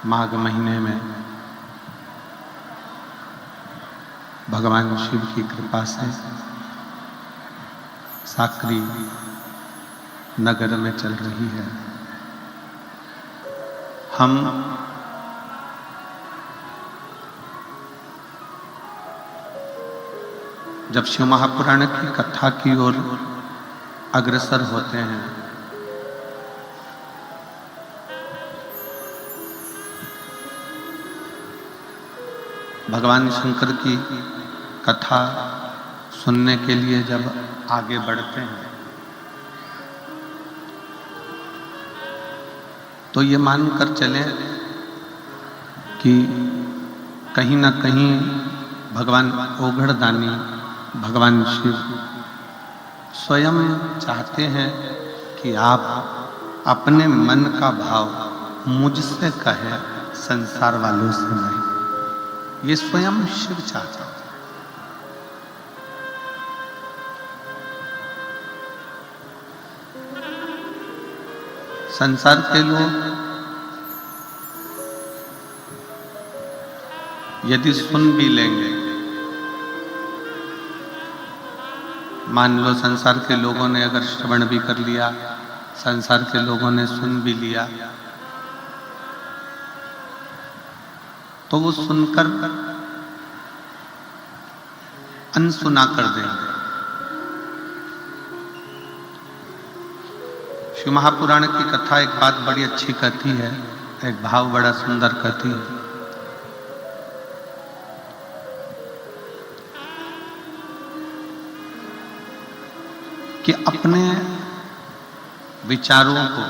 माघ महीने में भगवान शिव की कृपा से साक्री नगर में चल रही है। हम जब शिव महापुराण की कथा की ओर अग्रसर होते हैं भगवान शंकर की कथा सुनने के लिए जब आगे बढ़ते हैं तो ये मानकर चले कि कहीं ना कहीं भगवान ओघड़दानी भगवान शिव स्वयं चाहते हैं कि आप अपने मन का भाव मुझसे कहे, संसार वालों से नहीं। ये स्वयं शिव चाहते हैं। संसार के लोग यदि सुन भी लेंगे, मान लो संसार के लोगों ने अगर श्रवण भी कर लिया, संसार के लोगों ने सुन भी लिया, तो वो सुनकर अनसुना कर देंगे। शिव महापुराण की कथा एक बात बड़ी अच्छी कहती है, एक भाव बड़ा सुंदर कहती है कि अपने विचारों को,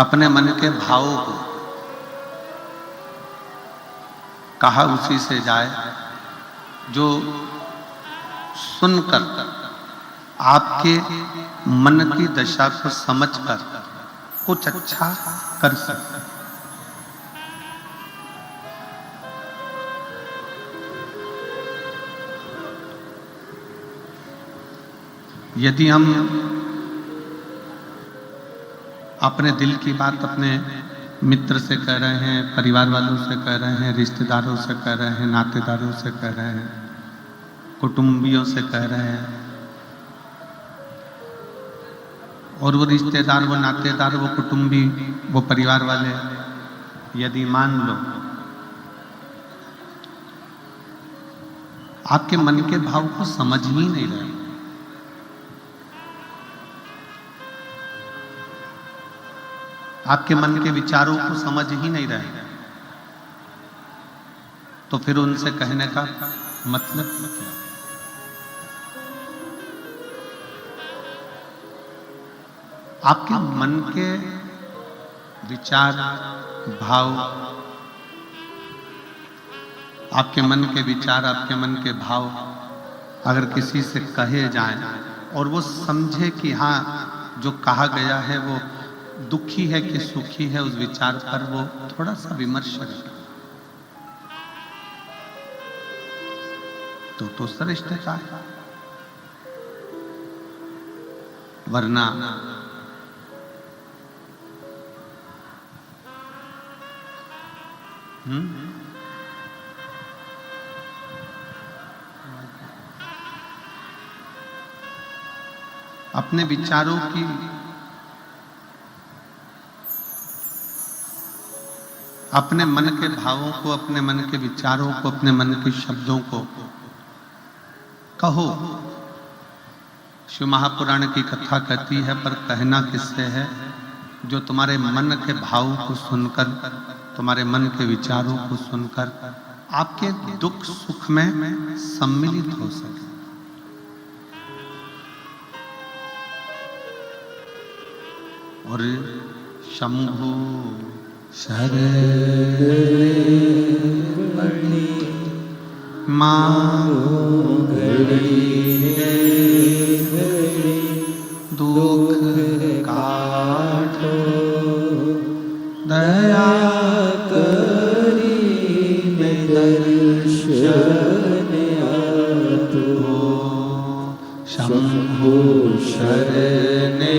अपने मन के भावों को कहा उसी से जाए जो सुनकर आपके मन की दशा को समझकर कुछ अच्छा कर सकता है। यदि हम अपने दिल की बात अपने मित्र से कह रहे हैं, परिवार वालों से कह रहे हैं, रिश्तेदारों से कह रहे हैं, नातेदारों से कह रहे हैं, कुटुंबियों से कह रहे हैं, और वो रिश्तेदार, वो नातेदार, वो कुटुंबी, वो परिवार वाले यदि मान लो आपके मन के भाव को समझ ही नहीं रहे, आपके मन के विचारों को समझ ही नहीं रहे, तो फिर उनसे कहने का मतलब क्या? आपके मन के विचार, भाव, आपके मन के विचार, आपके मन के भाव अगर किसी से कहे जाएं और वो समझे कि हाँ जो कहा गया है वो दुखी है कि सुखी है, उस विचार पर वो थोड़ा सा विमर्श करे तो श्रेष्ठ है। वरना अपने विचारों की, अपने मन के भावों को, अपने मन के विचारों को, अपने मन के शब्दों को कहो। शिव महापुराण की कथा कहती है, पर कहना किससे है? जो तुम्हारे मन के भाव को सुनकर, तुम्हारे मन के विचारों को सुनकर आपके दुख सुख में सम्मिलित हो सके। और शंभु शरणे मांगो घड़ी दुख काटो दया करी में दर्शन आतो शंभु शरणे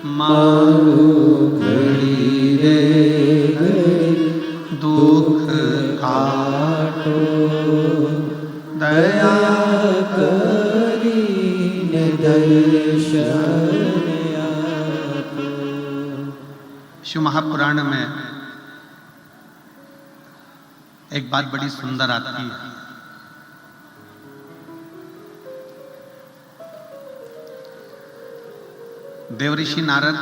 मारो घड़ी रे घड़ी दुख काटो दया करीने दर्शन आपो। शिव महापुराण में एक बात बड़ी सुंदर आती है। देवऋषि नारद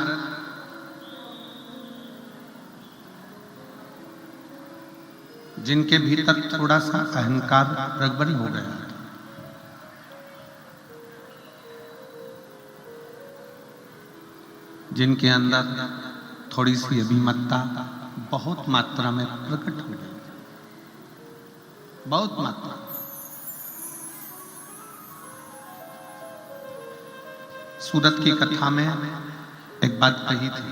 जिनके भीतर थोड़ा सा अहंकार प्रगट हो गया, जिनके अंदर थोड़ी सी अभिमतता बहुत मात्रा में प्रकट हो गई, बहुत मात्रा। सूरत की कथा में एक बात कही थी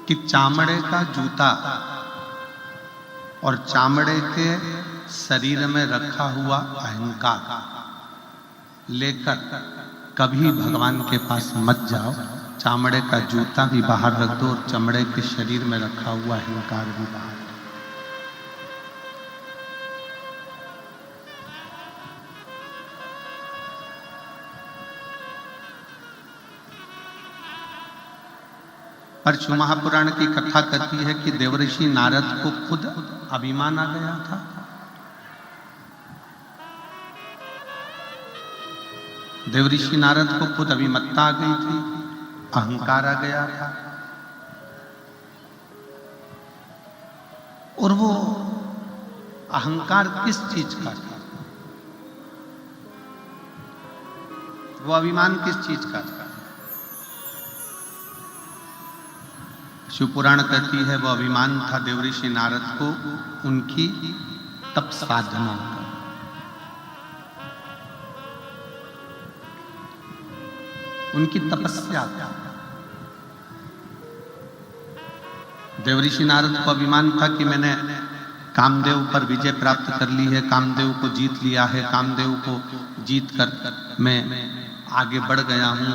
कि चामड़े का जूता और चामड़े के शरीर में रखा हुआ अहंकार लेकर कभी भगवान के पास मत जाओ। चामड़े का जूता भी बाहर रख दो और चमड़े के शरीर में रखा हुआ अहंकार भी बाहर। पर शिव महापुराण की कथा कहती है कि देवऋषि नारद को खुद अभिमान आ गया था। देवऋषि नारद को खुद अभिमत्ता आ गई थी, अहंकार आ गया था। और वो अहंकार किस चीज का था? वो अभिमान किस चीज का था? शिव पुराण कहती है वो अभिमान था देवऋषि नारद को उनकी तप साधना का। उनकी तपस्या का। देवऋषि नारद को अभिमान था कि मैंने कामदेव पर विजय प्राप्त कर ली है, कामदेव को जीत लिया है, कामदेव को जीत कर मैं आगे बढ़ गया हूं।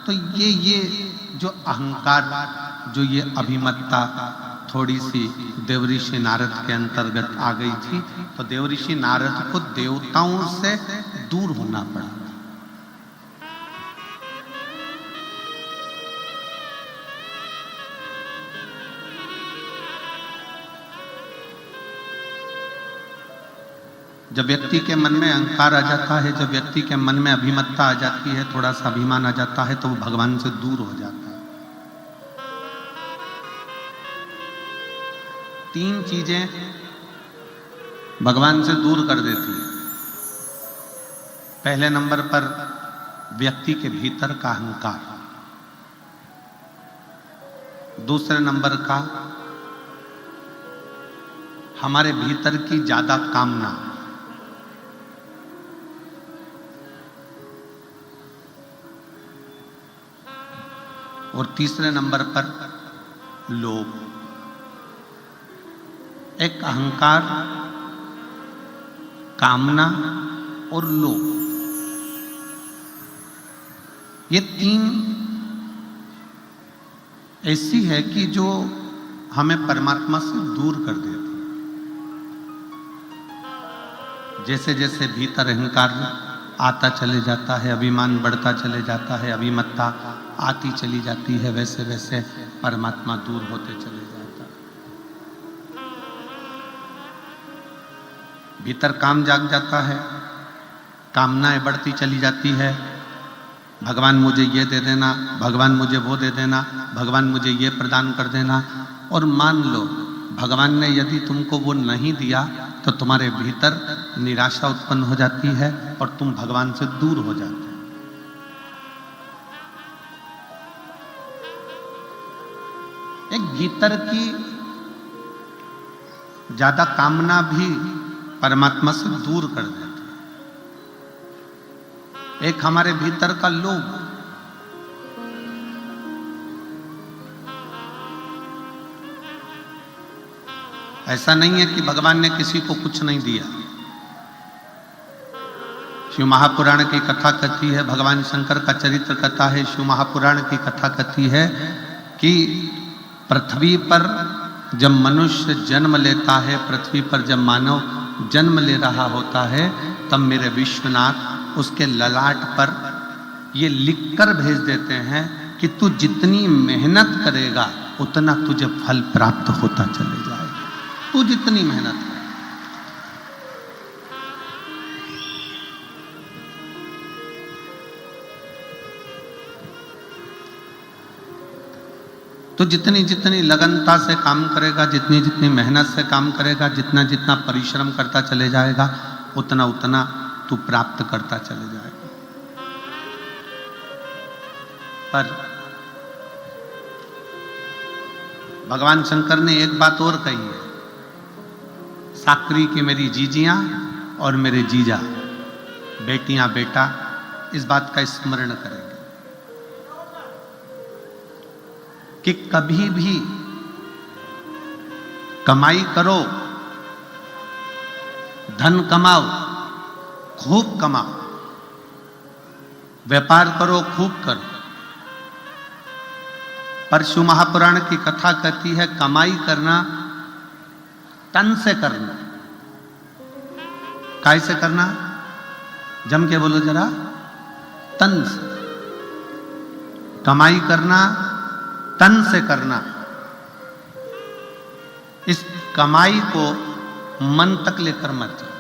तो ये जो अहंकार, जो ये अभिमत्ता थोड़ी सी देवऋषि नारद के अंतर्गत आ गई थी, तो देवऋषि नारद को देवताओं से दूर होना पड़ा। जब व्यक्ति के मन में अहंकार आ जाता है, जब व्यक्ति के मन में अभिमत्ता आ जाती है, थोड़ा सा अभिमान आ जाता है, तो वो भगवान से दूर हो जाता है। तीन चीजें भगवान से दूर कर देती है। पहले नंबर पर व्यक्ति के भीतर का अहंकार, दूसरे नंबर का हमारे भीतर की ज्यादा कामना, और तीसरे नंबर पर लोभ। एक अहंकार, कामना और लोभ, ये तीन ऐसी है कि जो हमें परमात्मा से दूर कर देती। जैसे जैसे भीतर अहंकार आता चले जाता है, अभिमान बढ़ता चले जाता है, अभिमत्ता आती चली जाती है, वैसे वैसे परमात्मा दूर होते चले जाता है। भीतर काम जाग जाता है, कामनाएं बढ़ती चली जाती है। भगवान मुझे ये दे देना, भगवान मुझे वो दे देना, भगवान मुझे ये प्रदान कर देना। और मान लो भगवान ने यदि तुमको वो नहीं दिया तो तुम्हारे भीतर निराशा उत्पन्न हो जाती है और तुम भगवान से दूर हो जाते हो। एक भीतर की ज्यादा कामना भी परमात्मा से दूर कर देती है। एक हमारे भीतर का लोभ, ऐसा नहीं है कि भगवान ने किसी को कुछ नहीं दिया। शिव महापुराण की कथा कहती है, भगवान शंकर का चरित्र कथा है। शिव महापुराण की कथा कहती है कि पृथ्वी पर जब मनुष्य जन्म लेता है, पृथ्वी पर जब मानव जन्म ले रहा होता है, तब मेरे विश्वनाथ उसके ललाट पर ये लिखकर भेज देते हैं कि तू जितनी मेहनत करेगा उतना तुझे फल प्राप्त होता चले जाएगा। तू जितनी मेहनत कर, तो जितनी जितनी लगनता से काम करेगा, जितनी जितनी मेहनत से काम करेगा, जितना जितना परिश्रम करता चले जाएगा, उतना उतना तू प्राप्त करता चले जाएगा। पर भगवान शंकर ने एक बात और कही है, साकरी की मेरी जीजियां और मेरे जीजा, बेटियां बेटा, इस बात का स्मरण करेंगे कि कभी भी कमाई करो, धन कमाओ, खूब कमाओ, व्यापार करो, खूब करो, पर शिव महापुराण की कथा कहती है कमाई करना तन से करना। काय से करना? जम के बोलो जरा, तन से। कमाई करना तन से करना। इस कमाई को मन तक लेकर मत जाओ।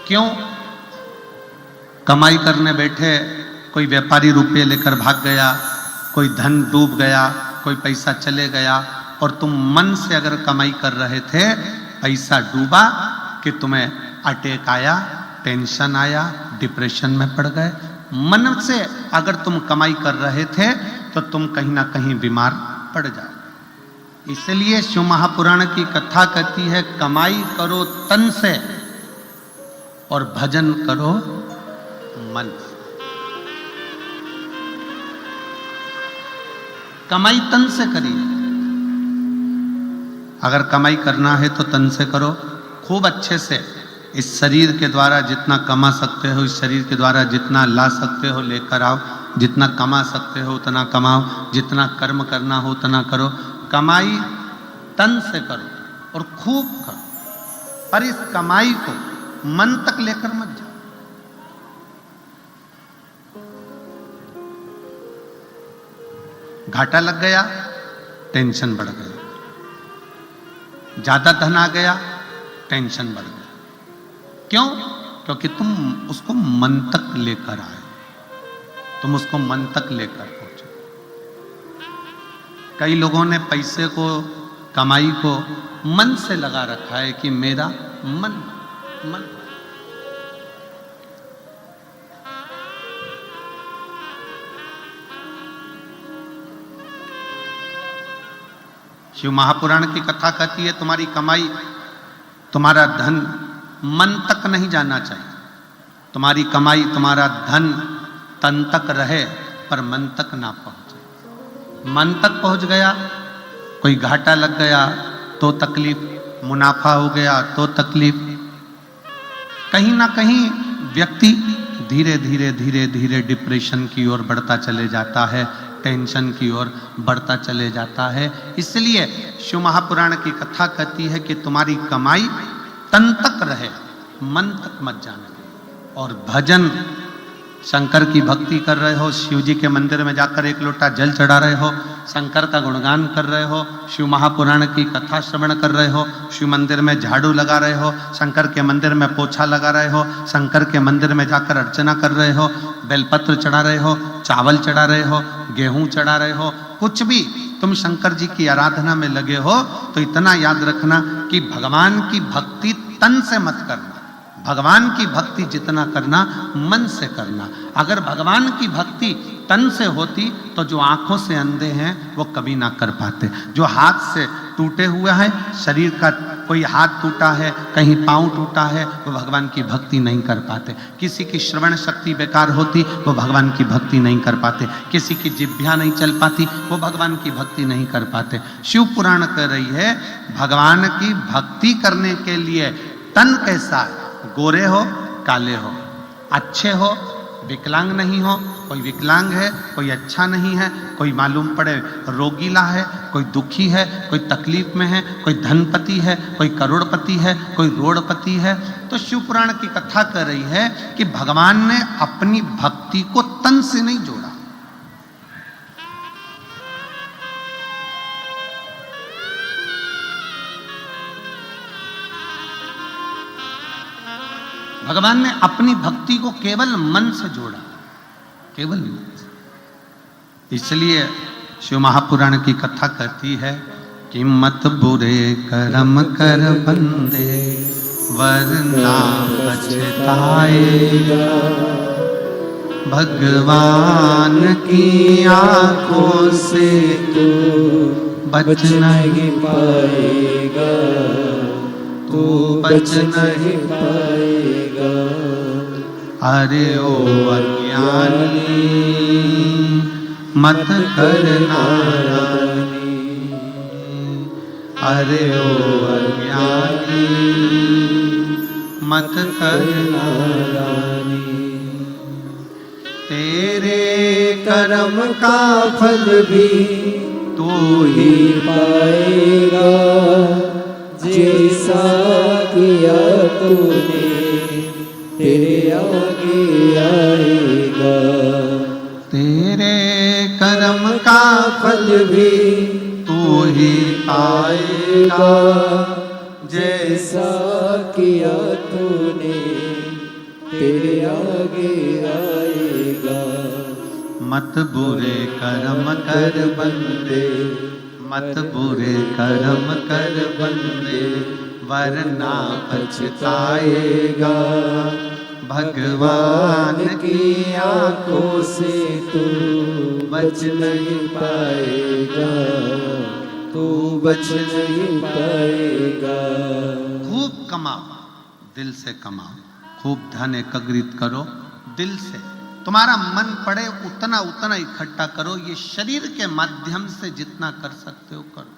क्यों? कमाई करने बैठे कोई व्यापारी रुपये लेकर भाग गया, कोई धन डूब गया, कोई पैसा चले गया, और तुम मन से अगर कमाई कर रहे थे, पैसा डूबा कि तुम्हें अटैक आया, टेंशन आया, डिप्रेशन में पड़ गए। मन से अगर तुम कमाई कर रहे थे तो तुम कहीं ना कहीं बीमार पड़ जाओ। इसलिए शिव महापुराण की कथा कहती है कमाई करो तन से और भजन करो मन से। कमाई तन से करिए। अगर कमाई करना है तो तन से करो, खूब अच्छे से। इस शरीर के द्वारा जितना कमा सकते हो, इस शरीर के द्वारा जितना ला सकते हो लेकर आओ, जितना कमा सकते हो उतना कमाओ, जितना कर्म करना हो उतना करो। कमाई तन से करो और खूब करो, पर इस कमाई को मन तक लेकर मत जाओ। घाटा लग गया, टेंशन बढ़ गया, ज्यादा धन आ गया, टेंशन बढ़ गया। क्यों? क्योंकि तुम उसको मन तक लेकर आए, तुम उसको मन तक लेकर पहुंचे। कई लोगों ने पैसे को, कमाई को मन से लगा रखा है कि मेरा मन मन। शिव महापुराण की कथा कहती है तुम्हारी कमाई, तुम्हारा धन मन तक नहीं जाना चाहिए। तुम्हारी कमाई, तुम्हारा धन तन तक रहे पर मन तक ना पहुंचे। मन तक पहुंच गया, कोई घाटा लग गया तो तकलीफ, मुनाफा हो गया तो तकलीफ। कहीं ना कहीं व्यक्ति धीरे धीरे धीरे धीरे डिप्रेशन की ओर बढ़ता चले जाता है, टेंशन की ओर बढ़ता चले जाता है। इसलिए शिव महापुराण की कथा कहती है कि तुम्हारी कमाई तन तक रहे, मन तक मत जाने। और भजन, शंकर की भक्ति कर रहे हो, शिव जी के मंदिर में जाकर एक लोटा जल चढ़ा रहे हो, शंकर का गुणगान कर रहे हो, शिव महापुराण की कथा श्रवण कर रहे हो, शिव मंदिर में झाड़ू लगा रहे हो, शंकर के मंदिर में पोछा लगा रहे हो, शंकर के मंदिर में जाकर अर्चना कर रहे हो, बेलपत्र चढ़ा रहे हो, चावल चढ़ा रहे हो, गेहूं चढ़ा रहे हो, कुछ भी तुम शंकर जी की आराधना में लगे हो, तो इतना याद रखना कि भगवान की भक्ति तन से मत करना। भगवान की भक्ति जितना करना मन से करना। अगर भगवान की भक्ति तन से होती तो जो आंखों से अंधे हैं वो कभी ना कर पाते, जो हाथ से टूटे हुए हैं, शरीर का कोई हाथ टूटा है, कहीं पांव टूटा है, वो भगवान की भक्ति नहीं कर पाते। किसी की श्रवण शक्ति बेकार होती, वो भगवान की भक्ति नहीं कर पाते। किसी की जिह्वा नहीं चल पाती, वो भगवान की भक्ति नहीं कर पाते। शिव पुराण कह रही है भगवान की भक्ति करने के लिए तन कैसा है, गोरे हो काले हो, अच्छे हो विकलांग नहीं हो, कोई विकलांग है कोई अच्छा नहीं है, कोई मालूम पड़े रोगीला है, कोई दुखी है, कोई तकलीफ में है, कोई धनपति है, कोई करोड़पति है, कोई रोड़पति है। तो शिव पुराण की कथा कर रही है कि भगवान ने अपनी भक्ति को तन से नहीं जोड़ा। भगवान ने अपनी भक्ति को केवल मन से जोड़ा, केवल मन से। इसलिए शिव महापुराण की कथा कहती है कि मत बुरे कर्म कर बंदे वरना पछताएगा, भगवान की आंखों से तू बच नहीं पाएगा, तू बच नहीं पाएगा। अरे ओ अज्ञानी मत करना नादानी, अरे ओ अज्ञानी मत करना नादानी। तेरे कर्म का फल भी तू ही पाएगा, जैसा किया तूने तेरे आगे आएगा। तेरे कर्म का फल भी तू ही पाएगा, जैसा किया तूने तेरे आगे आएगा। मत बुरे कर्म कर बंदे, मत बुरे कर्म कर बंदे वरना पछताएगा, भगवान की आंखों से तू बच नहीं पाएगा, तू बच नहीं पाएगा। खूब कमाओ, दिल से कमाओ, खूब धन एकत्रित करो दिल से, तुम्हारा मन पड़े उतना उतना इकट्ठा करो, ये शरीर के माध्यम से जितना कर सकते हो करो।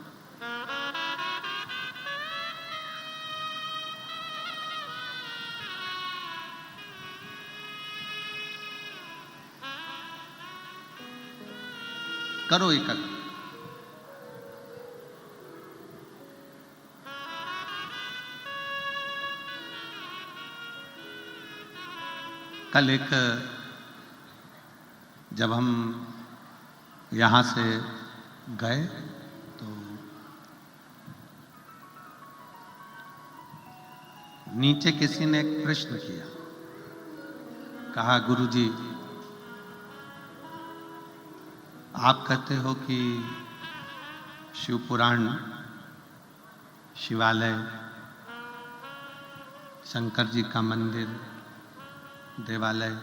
करो एकत्र। कल एक जब हम यहाँ से गए तो नीचे किसी ने एक प्रश्न किया, कहा गुरुजी आप कहते हो कि शिव पुराण, शिवालय, शंकर जी का मंदिर, देवालय,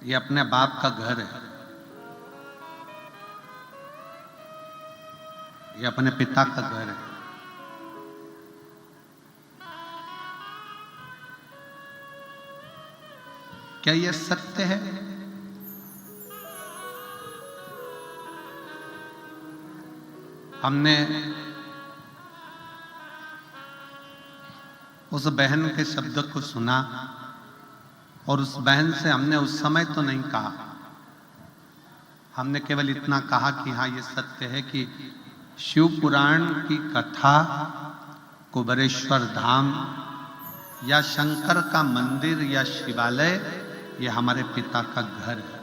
ये अपने बाप का घर है, ये अपने पिता का घर है। क्या ये सत्य है? हमने उस बहन के शब्द को सुना और उस बहन से हमने उस समय तो नहीं कहा, हमने केवल इतना कहा कि हाँ ये सत्य है कि शिव पुराण की कथा, कुबेरेश्वर धाम या शंकर का मंदिर या शिवालय, ये हमारे पिता का घर है,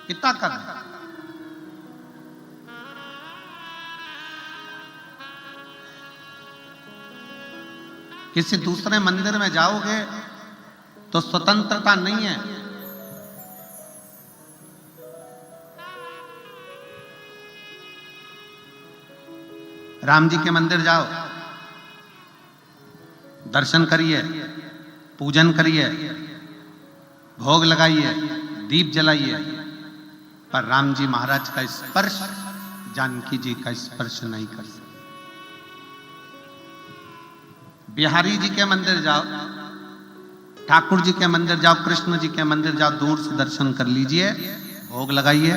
पिता का घर। किसी दूसरे मंदिर में जाओगे तो स्वतंत्रता नहीं है। राम जी के मंदिर जाओ, दर्शन करिए, पूजन करिए, भोग लगाइए, दीप जलाइए, पर राम जी महाराज का स्पर्श, जानकी जी का स्पर्श नहीं कर सकते। बिहारी जी के मंदिर जाओ, ठाकुर जी के मंदिर जाओ, कृष्ण जी के मंदिर जाओ, दूर से दर्शन कर लीजिए, भोग लगाइए,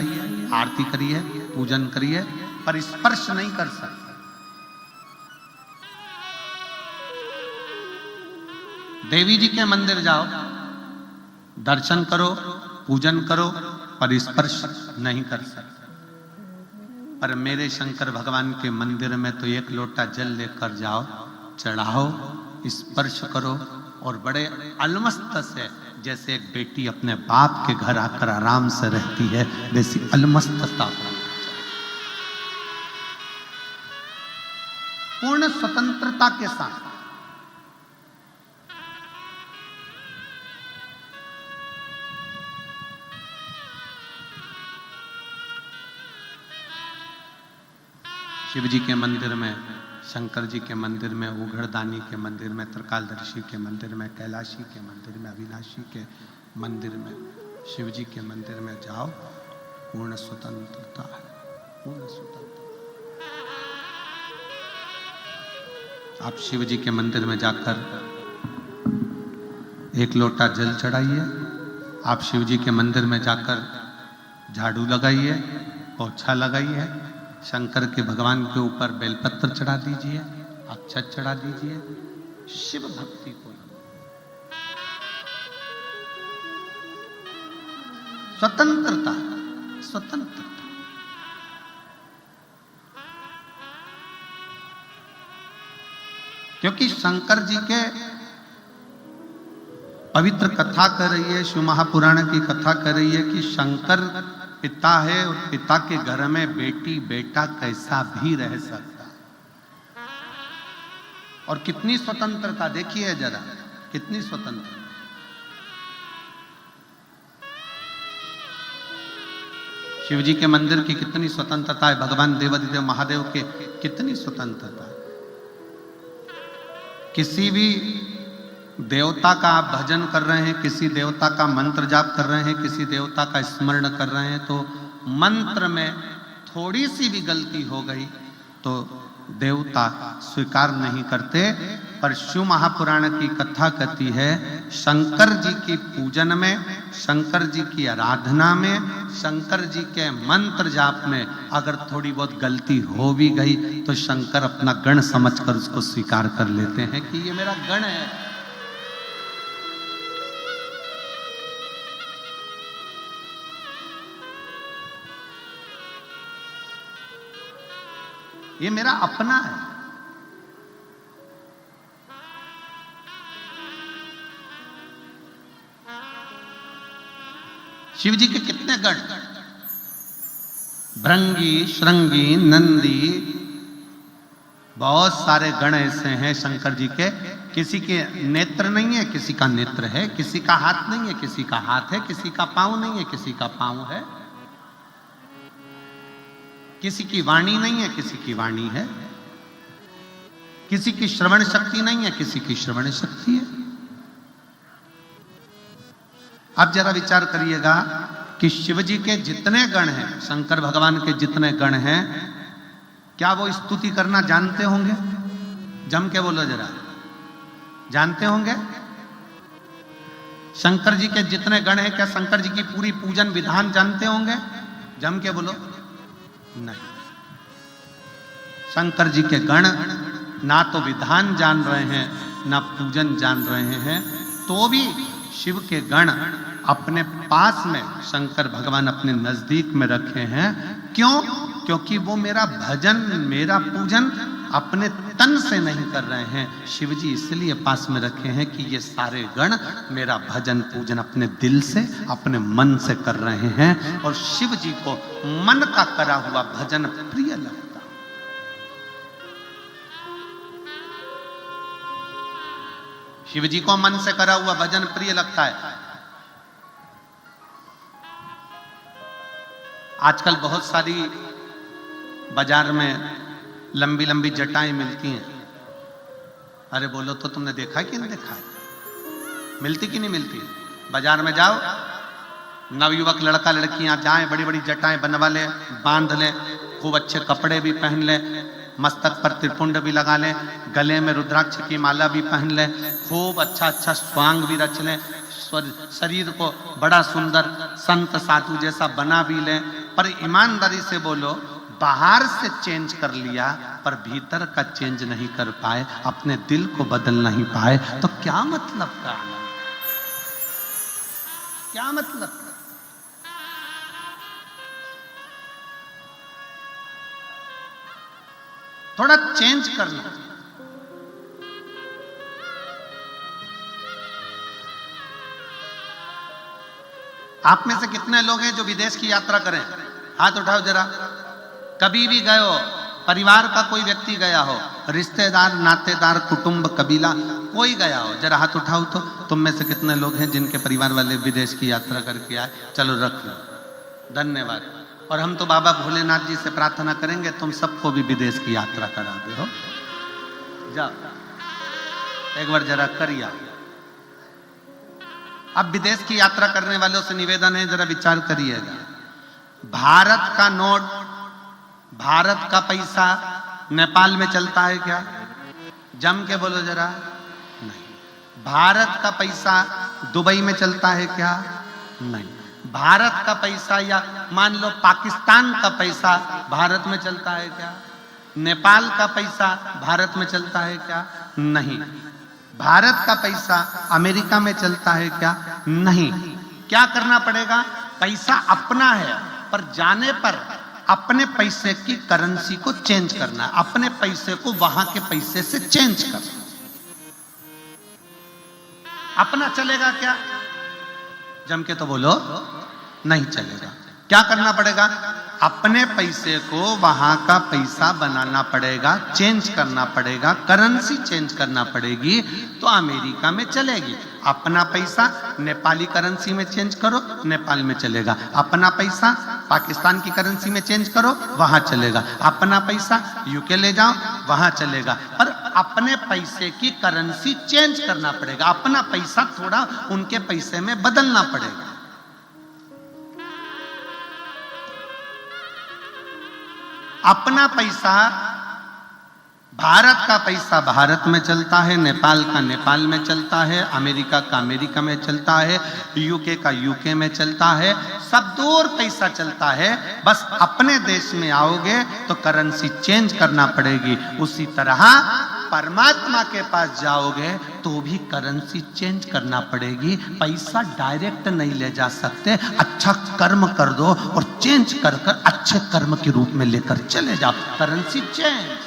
आरती करिए, पूजन करिए, पर स्पर्श नहीं कर सकते। देवी जी के मंदिर जाओ, दर्शन करो, पूजन करो, पर स्पर्श नहीं कर सकते। पर मेरे शंकर भगवान के मंदिर में तो एक लोटा जल लेकर जाओ, चढ़ाओ, स्पर्श करो और बड़े अलमस्त से, जैसे एक बेटी अपने बाप के घर आकर आराम से रहती है, वैसी अलमस्तता, पूर्ण स्वतंत्रता के साथ। शिव जी के मंदिर में, शंकर जी के मंदिर में, उघड़दानी के मंदिर में, त्रिकालदर्शी के मंदिर में, कैलाशी के मंदिर में, अविनाशी के मंदिर में, शिव जी के मंदिर में जाओ, पूर्ण स्वतंत्रता है, पूर्ण स्वतंत्रता। आप शिव जी के मंदिर में जाकर एक लोटा जल चढ़ाइए, आप शिव जी के मंदिर में जाकर झाड़ू लगाइए, पोछा लगाइए, शंकर के भगवान के ऊपर बेलपत्र चढ़ा दीजिए, अक्षत चढ़ा दीजिए, शिव भक्ति को। स्वतंत्रता, स्वतंत्रता। क्योंकि शंकर जी के पवित्र कथा कर रही है, शिव महापुराण की कथा कर रही है कि शंकर पिता है और पिता के घर में बेटी बेटा कैसा भी रह सकता है। और कितनी स्वतंत्रता देखिए जरा, कितनी स्वतंत्रता। शिव जी के मंदिर की कितनी स्वतंत्रता है, भगवान देवाधिदेव महादेव के कितनी स्वतंत्रता है। किसी भी देवता का आप भजन कर रहे हैं, किसी देवता का मंत्र जाप कर रहे हैं, किसी देवता का स्मरण कर रहे हैं, तो मंत्र में थोड़ी सी भी गलती हो गई तो देवता स्वीकार नहीं करते। पर शिव महापुराण की कथा कहती है, शंकर जी की पूजन में, शंकर जी की आराधना में, शंकर जी के मंत्र जाप में अगर थोड़ी बहुत गलती हो भी गई तो शंकर अपना गण समझकर उसको स्वीकार कर लेते हैं कि ये मेरा गण है। ये मेरा अपना है। शिव जी के कितने गण, भृंगी, श्रृंगी, नंदी, बहुत सारे गण ऐसे हैं शंकर जी के। किसी के नेत्र नहीं है, किसी का नेत्र है, किसी का हाथ नहीं है, किसी का हाथ है, किसी का पांव नहीं है, किसी का पांव है, किसी की वाणी नहीं है, किसी की वाणी है, किसी की श्रवण शक्ति नहीं है, किसी की श्रवण शक्ति है। अब जरा विचार करिएगा कि शिव जी के जितने गण हैं, शंकर भगवान के जितने गण हैं, क्या वो स्तुति करना जानते होंगे? जम के बोलो जरा, जानते होंगे? शंकर जी के जितने गण हैं, क्या शंकर जी की पूरी पूजन विधान जानते होंगे? जम के बोलो। नहीं। शंकर जी के गण ना तो विधान जान रहे हैं, ना पूजन जान रहे हैं, तो भी शिव के गण अपने पास में शंकर भगवान अपने नजदीक में रखे हैं। क्यों? क्योंकि वो मेरा भजन, मेरा पूजन अपने तन से नहीं कर रहे हैं, शिव जी इसलिए पास में रखे हैं कि ये सारे गण मेरा भजन पूजन अपने दिल से, अपने मन से कर रहे हैं। और शिव जी को मन का करा हुआ भजन प्रिय लगता। शिव जी को मन से करा हुआ भजन प्रिय लगता है। आजकल बहुत सारी बाजार में लंबी लंबी जटाएं मिलती हैं। अरे बोलो तो, तुमने देखा है कि नहीं देखा है? मिलती कि नहीं मिलती? बाजार में जाओ, नवयुवक लड़का लड़कियां जाएं, बड़ी बड़ी जटाएं बनवा ले, बांध ले, खूब अच्छे कपड़े भी पहन ले, मस्तक पर त्रिपुंड भी लगा ले, गले में रुद्राक्ष की माला भी पहन ले, खूब अच्छा अच्छा स्वांग भी रच ले, शरीर को बड़ा सुंदर संत साधु जैसा बना भी ले। पर ईमानदारी से बोलो, बाहर से चेंज कर लिया पर भीतर का चेंज नहीं कर पाए, अपने दिल को बदल नहीं पाए, तो क्या मतलब का आनंद, क्या मतलब का? थोड़ा चेंज करना। आप में से कितने लोग हैं जो विदेश की यात्रा करें? हाथ उठाओ जरा। कभी भी गए हो, परिवार का कोई व्यक्ति गया हो, रिश्तेदार, नातेदार, कुटुंब, कबीला, कोई गया हो, जरा हाथ उठाओ। तो तुम में से कितने लोग हैं जिनके परिवार वाले विदेश की यात्रा करके आए? चलो रख लो, धन्यवाद। और हम तो बाबा भोलेनाथ जी से प्रार्थना करेंगे तुम सबको भी विदेश की यात्रा करा दे। हो जाओ, एक बार जरा करिए। अब विदेश की यात्रा करने वालों से निवेदन है, जरा विचार करिएगा। भारत का नोट, भारत का पैसा नेपाल में चलता है क्या? जम के बोलो जरा। नहीं। भारत का पैसा दुबई में चलता है क्या? नहीं। भारत का पैसा या मान लो पाकिस्तान का पैसा भारत में चलता है क्या? नेपाल का पैसा भारत में चलता है क्या? नहीं। भारत का पैसा अमेरिका में चलता है क्या? नहीं। क्या करना पड़ेगा? पैसा अपना है, पर जाने पर अपने पैसे की करेंसी को चेंज करना है, अपने पैसे को वहां के पैसे से चेंज करना। अपना चलेगा क्या? जम के तो बोलो, नहीं चलेगा। क्या करना पड़ेगा? अपने पैसे को वहां का पैसा बनाना पड़ेगा, चेंज करना पड़ेगा, करेंसी चेंज करना पड़ेगी, तो अमेरिका में चलेगी। अपना पैसा नेपाली करेंसी में चेंज करो, नेपाल में चलेगा। अपना पैसा पाकिस्तान की करेंसी में चेंज करो, वहां चलेगा। अपना पैसा यूके ले जाओ, वहां चलेगा। पर अपने पैसे की करेंसी चेंज करना पड़ेगा, अपना पैसा थोड़ा उनके पैसे में बदलना पड़ेगा। अपना पैसा, भारत का पैसा भारत में चलता है, नेपाल का नेपाल में चलता है, अमेरिका का अमेरिका में चलता है, यूके का यूके में चलता है, सब दूर पैसा चलता है। बस अपने देश में आओगे तो करेंसी चेंज करना पड़ेगी। उसी तरह परमात्मा के पास जाओगे तो भी करेंसी चेंज करना पड़ेगी। पैसा डायरेक्ट नहीं ले जा सकते, अच्छा कर्म कर दो और चेंज कर कर अच्छे कर्म के रूप में लेकर चले जाओ, करेंसी चेंज।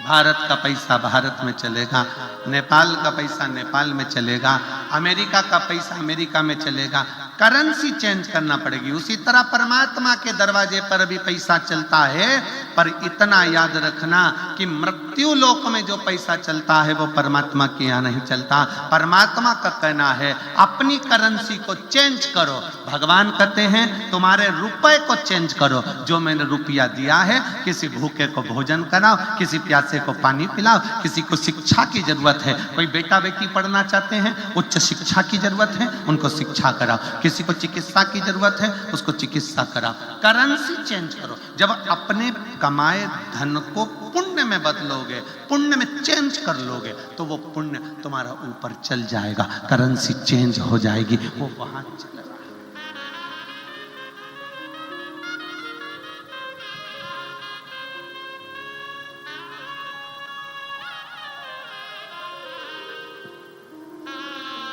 भारत का पैसा भारत में चलेगा, नेपाल का पैसा नेपाल में चलेगा, अमेरिका का पैसा अमेरिका में चलेगा, करेंसी चेंज करना पड़ेगी। उसी तरह परमात्मा के दरवाजे पर भी पैसा चलता है, पर इतना याद रखना कि मृत्यु लोक में जो पैसा चलता है वो परमात्मा के यहाँ नहीं चलता। परमात्मा का कहना है अपनी करेंसी को चेंज करो। भगवान कहते हैं तुम्हारे रुपए को चेंज करो। जो मैंने रुपया दिया है, किसी भूखे को भोजन कराओ, किसी प्यासे को पानी पिलाओ, किसी को शिक्षा की जरूरत है, कोई बेटा बेटी पढ़ना चाहते हैं, उच्च शिक्षा की जरूरत है, उनको शिक्षा कराओ, किसी को चिकित्सा की जरूरत है, उसको चिकित्सा कराओ। करेंसी चेंज करो। जब अपने कमाए धन को पुण्य में बदलोगे, पुण्य में चेंज कर लोगे, तो वो पुण्य तुम्हारा ऊपर चल जाएगा, करेंसी चेंज हो जाएगी, वो वहां चलेगा।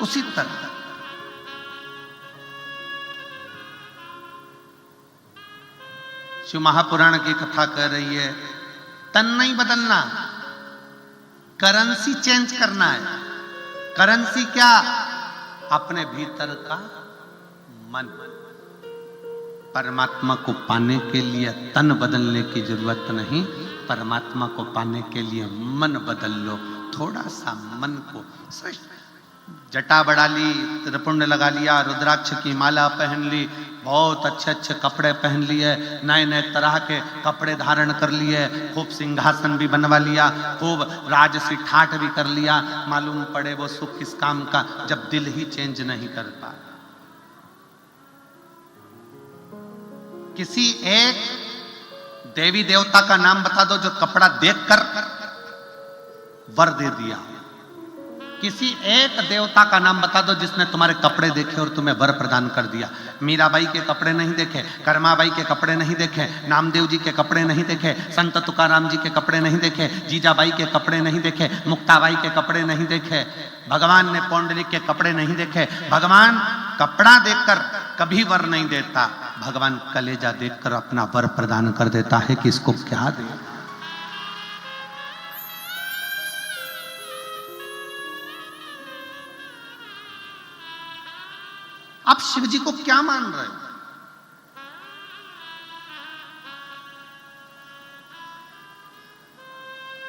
उसी तरह शिव महापुराण की कथा कह रही है, तन नहीं बदलना, करेंसी चेंज करना है। करेंसी क्या? अपने भीतर का मन। परमात्मा को पाने के लिए तन बदलने की जरूरत नहीं, परमात्मा को पाने के लिए मन बदल लो। थोड़ा सा मन को श्रेष्ठ, जटा बढ़ा ली, त्रिपुंड लगा लिया, रुद्राक्ष की माला पहन ली, बहुत अच्छे अच्छे कपड़े पहन लिए, नए नए तरह के कपड़े धारण कर लिए, खूब सिंहासन भी बनवा लिया, खूब राजसी ठाठ भी कर लिया, मालूम पड़े वो सुख किस काम का, जब दिल ही चेंज नहीं कर पाया। किसी एक देवी देवता का नाम बता दो जो कपड़ा देखकर वर दे दिया। किसी एक देवता का नाम बता दो जिसने तुम्हारे कपड़े देखे और तुम्हें वर प्रदान कर दिया। मीराबाई के कपड़े नहीं देखे, कर्माबाई के कपड़े नहीं देखे, नामदेव जी के कपड़े नहीं देखे, संत तुकाराम जी के कपड़े नहीं देखे, जीजाबाई के कपड़े नहीं देखे, मुक्ताबाई के कपड़े नहीं देखे, भगवान ने पौंडलिक के कपड़े नहीं देखे। भगवान कपड़ा देखकर कभी वर नहीं देता, भगवान कलेजा देखकर अपना वर प्रदान कर देता है कि इसको क्या दे। आप शिव जी को क्या मान रहे हो?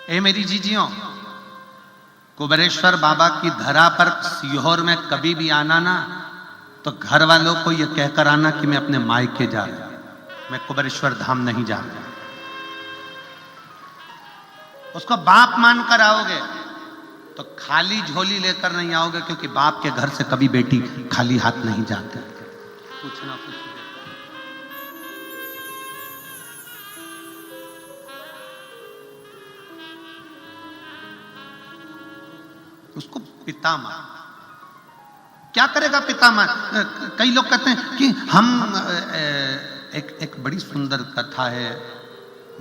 ए मेरी जीजियों, कुबेरेश्वर बाबा की धरा पर सीहोर में कभी भी आना ना तो घर वालों को यह कहकर आना कि मैं अपने मायके जा रहा हूं, मैं कुबेरेश्वर धाम नहीं जा रहा। उसको बाप मानकर आओगे तो खाली झोली लेकर नहीं आओगे, क्योंकि बाप के घर से कभी बेटी खाली हाथ नहीं जाती। कुछ ना कुछ उसको पिता मान। क्या करेगा पिता मान? कई लोग कहते हैं कि हम एक बड़ी सुंदर कथा है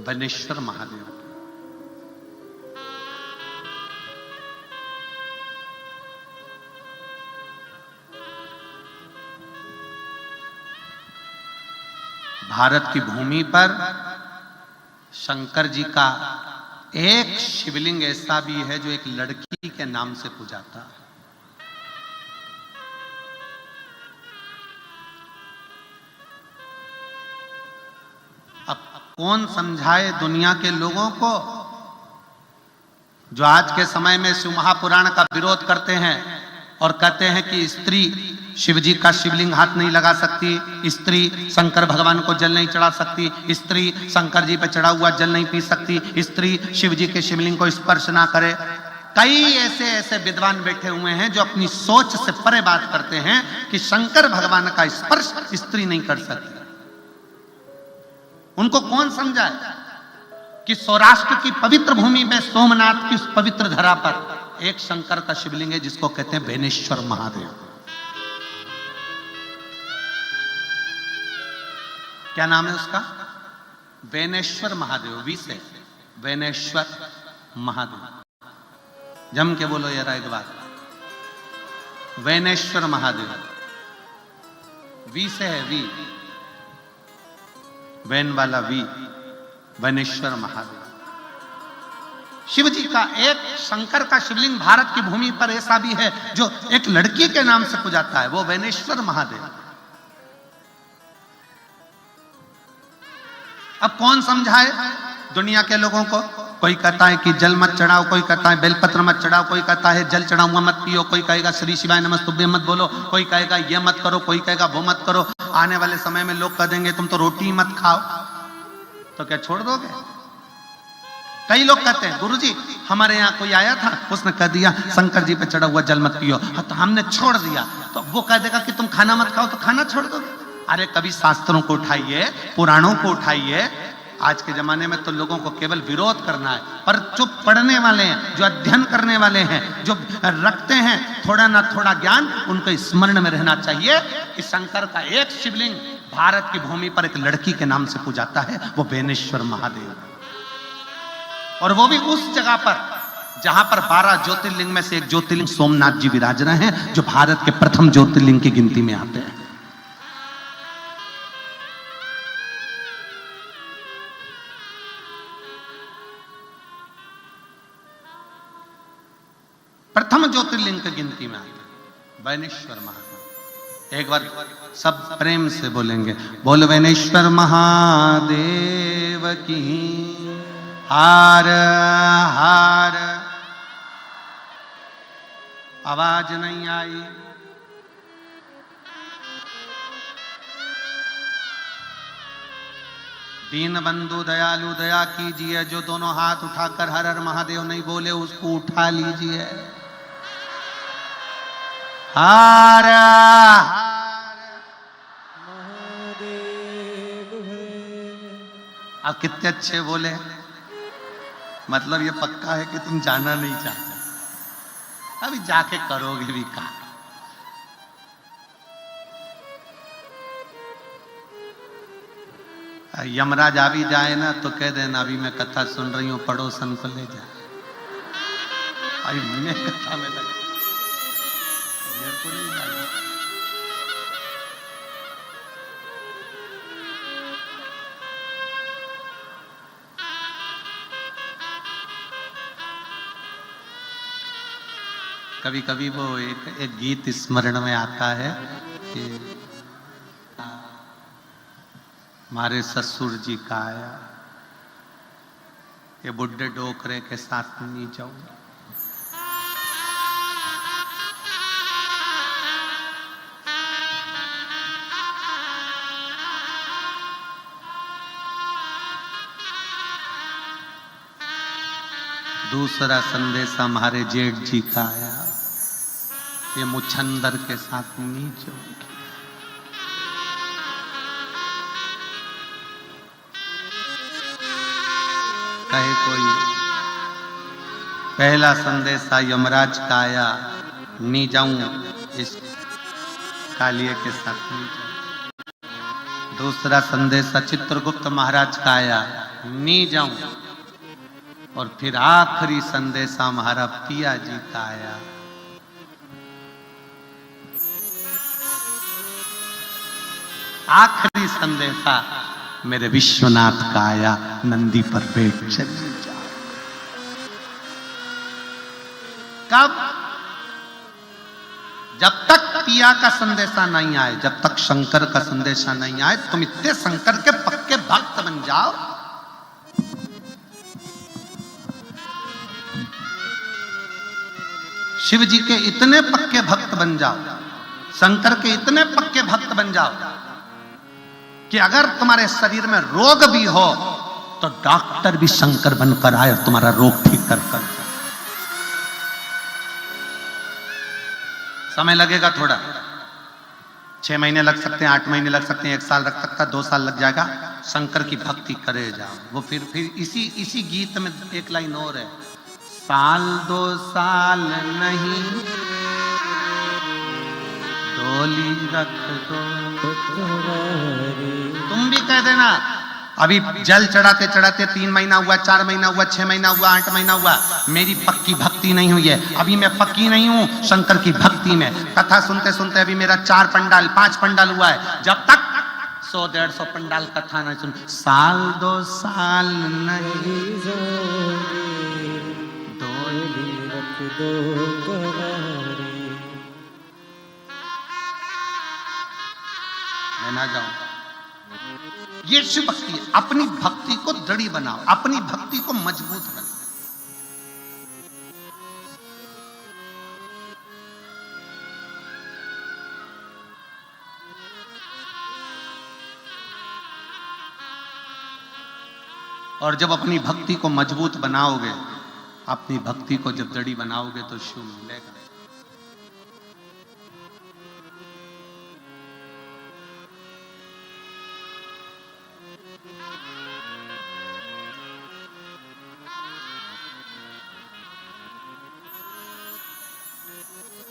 बनेश्वर महादेव। भारत की भूमि पर शंकर जी का एक शिवलिंग ऐसा भी है जो एक लड़की के नाम से पूजाता है। अब कौन समझाए दुनिया के लोगों को जो आज के समय में शिव महापुराण का विरोध करते हैं और कहते हैं कि स्त्री शिव जी का शिवलिंग हाथ नहीं लगा सकती, स्त्री शंकर भगवान को जल नहीं चढ़ा सकती, स्त्री शंकर जी पे चढ़ा हुआ जल नहीं पी सकती, स्त्री शिव जी के शिवलिंग को स्पर्श ना करे। कई ऐसे विद्वान बैठे हुए हैं जो अपनी सोच से परे बात करते हैं कि शंकर भगवान का स्पर्श स्त्री नहीं कर सकती। उनको कौन समझाए कि सौराष्ट्र की पवित्र भूमि में सोमनाथ की उस पवित्र धरा पर एक शंकर का शिवलिंग है जिसको कहते हैं बेनेश्वर महादेव। क्या नाम है उसका? बेनेश्वर महादेव। वी से बेनेश्वर महादेव। जम के बोलो यार एक बार, बेनेश्वर महादेव। वी से है, वी वैन वाला वी, बेनेश्वर महादेव। शिव जी का एक शंकर का शिवलिंग भारत की भूमि पर ऐसा भी है जो एक लड़की के नाम से पूजाता है, वो बेनेश्वर महादेव। अब कौन समझाए दुनिया के लोगों को? कोई कहता है कि जल मत चढ़ाओ, कोई कहता है बेलपत्र मत चढ़ाओ, कोई कहता है जल चढ़ा हुआ मत पियो, कोई कहेगा श्री शिवाय नमस्तुभ्यं मत बोलो, कोई कहेगा ये मत करो, कोई कहेगा वो मत करो। आने वाले समय में लोग कह देंगे तुम तो रोटी मत खाओ, तो क्या छोड़ दोगे? कई लोग कहते हैं गुरुजी हमारे यहाँ कोई आया था, उसने कह दिया शंकर जी पे चढ़ा हुआ जल मत पियो, तो हमने छोड़ दिया। तो वो कह देगा कि तुम खाना मत खाओ, तो खाना छोड़ दोगे? अरे कभी शास्त्रों को उठाइए, पुराणों को उठाइए। आज के जमाने में तो लोगों को केवल विरोध करना है, पर जो पढ़ने वाले हैं, जो अध्ययन करने वाले हैं, जो रखते हैं थोड़ा ना थोड़ा ज्ञान, उनको स्मरण में रहना चाहिए कि शंकर का एक शिवलिंग भारत की भूमि पर एक लड़की के नाम से पूजाता है, वो बेनेश्वर महादेव। और वो भी उस जगह पर जहां पर 12 ज्योतिर्लिंग में से एक ज्योतिर्लिंग सोमनाथ जी विराज रहे हैं, जो भारत के प्रथम ज्योतिर्लिंग की गिनती में आते हैं। प्रथम ज्योतिर्लिंग की गिनती में आते हैं बेनेश्वर महादेव। एक बार सब प्रेम से बोलेंगे, बोल बेनेश्वर महादेव की हार हार। आवाज नहीं आई। दीन बंधु दयालु दया कीजिए, जो दोनों हाथ उठाकर हर हर महादेव नहीं बोले उसको उठा लीजिए। हार हार महादेव है, अब कितने अच्छे बोले, मतलब ये पक्का है कि तुम जाना नहीं चाहते, अभी जाके करोगे भी कहा। यमराज आ भी जाए ना तो कह देना अभी मैं कथा सुन रही हूं, पड़ोसन को ले जाए। अभी मैं कथा में लगा, मेरे को नहीं जाना। कभी कभी वो एक गीत स्मरण में आता है कि हमारे ससुर जी का आया, ये बुढ़े डोकरे के साथ नहीं जाऊं। दूसरा संदेश हमारे जेठ जी का आया, ये मुछंदर के साथ नहीं जाऊंगी। कहे कोई पहला संदेशा यमराज का आया, नहीं जाऊं इस कालिए के साथ नहीं जाऊं। दूसरा संदेशा चित्रगुप्त महाराज का आया, नहीं जाऊं। और फिर आखिरी संदेशा हमारा पिया जी का आया, आखिरी संदेशा मेरे विश्वनाथ का आया, नंदी पर बैठ चली जाओ। कब? जब तक पिया का संदेशा नहीं आए, जब तक शंकर का संदेशा नहीं आए, तुम इतने शंकर के पक्के भक्त बन जाओ, शिव जी के इतने पक्के भक्त बन जाओ, शंकर के इतने पक्के भक्त बन जाओ कि अगर तुम्हारे शरीर में रोग भी हो तो डॉक्टर भी शंकर बनकर आए और तुम्हारा रोग ठीक कर कर। समय लगेगा थोड़ा, 6 महीने लग सकते हैं, 8 महीने लग सकते हैं, 1 साल लग सकता है, 2 साल लग जाएगा। शंकर की भक्ति करे जाओ। वो फिर इसी गीत में एक लाइन और है, साल 2 साल नहीं डोली रख दो। तुम भी कह देना, अभी जल चढ़ाते चढ़ाते 3 महीना हुआ, 4 महीना हुआ, 6 महीना हुआ, 8 महीना हुआ, मेरी पक्की भक्ति नहीं हुई है, अभी मैं पक्की नहीं हूं शंकर की भक्ति में। कथा सुनते सुनते अभी मेरा 4 पंडाल 5 पंडाल हुआ है, जब तक 100-150 पंडाल कथा नहीं सुन, साल 2 साल नहीं डोली रख दो करारी। मैं ना जाऊं। ये शिव भक्ति है। अपनी भक्ति को दृढ़ बनाओ, अपनी भक्ति को मजबूत बनाओ। और जब अपनी भक्ति को मजबूत बनाओगे, अपनी भक्ति को जब दृढ़ बनाओगे तो शिव मिलेगा।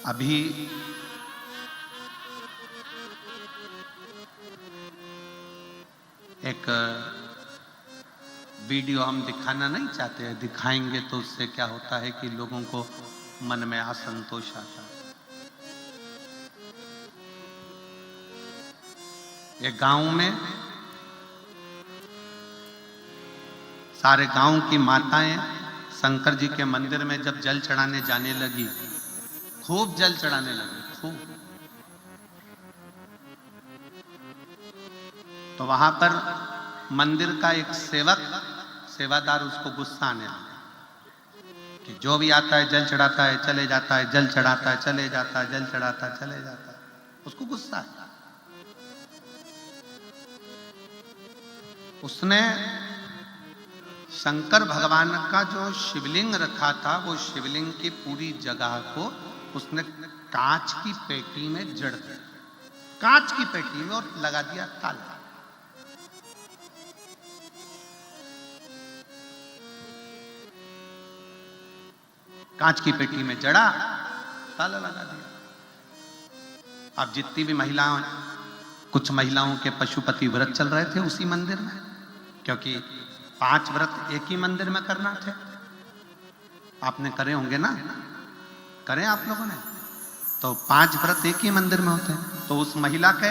अभी एक वीडियो हम दिखाना नहीं चाहते हैं, दिखाएंगे तो उससे क्या होता है कि लोगों को मन में असंतोष आता है। एक गांव में सारे गांव की माताएं शंकर जी के मंदिर में जब जल चढ़ाने जाने लगी, खूब जल चढ़ाने लगी, खूब, तो वहां पर मंदिर का एक सेवादार उसको गुस्सा आने लगा कि जो भी आता है जल चढ़ाता है चले जाता है, जल चढ़ाता है चले जाता है, जल चढ़ाता है चले जाता है, उसको गुस्सा है। उसने शंकर भगवान का जो शिवलिंग रखा था, वो शिवलिंग की पूरी जगह को उसने कांच की पेटी में जड़ दिया, कांच की पेटी में, और लगा दिया ताला। कांच की पेटी में जड़ा, ताला लगा दिया। अब जितनी भी महिलाएं, कुछ महिलाओं के पशुपति व्रत चल रहे थे उसी मंदिर में, क्योंकि 5 व्रत एक ही मंदिर में करना थे। आपने करे होंगे ना, करें आप लोगों ने? तो 5 व्रत एक ही मंदिर में होते हैं। तो उस महिला के,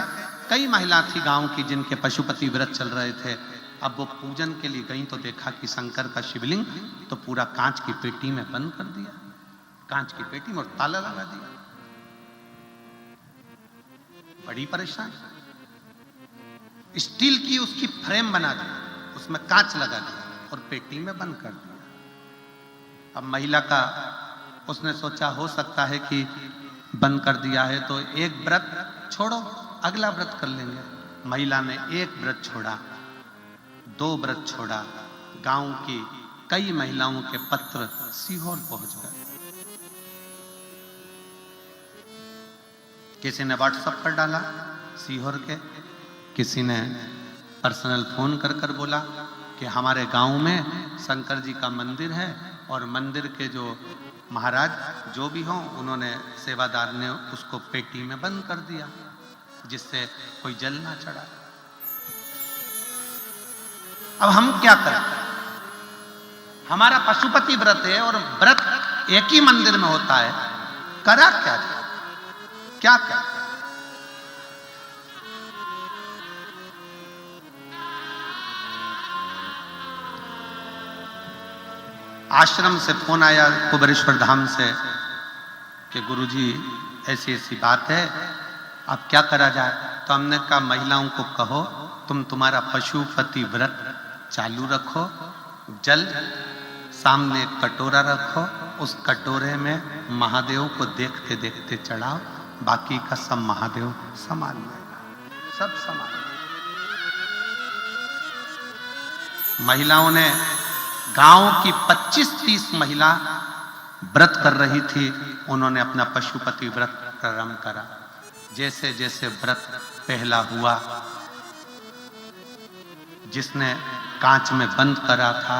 कई महिला थी गांव की जिनके पशुपति व्रत चल रहे थे। अब वो पूजन के लिए गई तो देखा कि शंकर का शिवलिंग तो पूरा कांच की पेटी में बंद कर दिया, कांच की पेटी में, और ताला लगा दिया। बड़ी परेशान। स्टील की उसकी फ्रेम बना दी, उसमें कांच लगा दिया और पेटी में बंद कर दिया। अब महिला का, उसने सोचा हो सकता है कि बंद कर दिया है तो एक व्रत छोड़ो, अगला व्रत कर लेंगे। महिला ने एक व्रत छोड़ा, 2 व्रत छोड़ा। गांव की कई महिलाओं के पत्र सीहोर पहुंच गए। किसी ने व्हाट्सएप पर डाला सीहोर के, किसी ने पर्सनल फोन कर कर बोला कि हमारे गांव में शंकर जी का मंदिर है और मंदिर के जो महाराज जो भी हों, उन्होंने, सेवादार ने उसको पेटी में बंद कर दिया जिससे कोई जल ना चढ़ा। अब हम क्या करें? हमारा पशुपति व्रत है और व्रत एक ही मंदिर में होता है, करा क्या जाए? क्या करें? आश्रम से फोन आया कुबेरेश्वर धाम से कि गुरुजी ऐसी ऐसी बात है, अब क्या करा जाए? तो हमने कहा महिलाओं को कहो तुम तुम्हारा पशुपति व्रत चालू रखो, जल सामने एक कटोरा रखो, उस कटोरे में महादेव को देखते देखते चढ़ाओ, बाकी का सब महादेव संभाल लेगा, सब संभाल। महिलाओं ने, गांव की 25-30 महिला व्रत कर रही थी, उन्होंने अपना पशुपति व्रत प्रारंभ करा। जैसे जैसे व्रत पहला हुआ, जिसने कांच में बंद करा था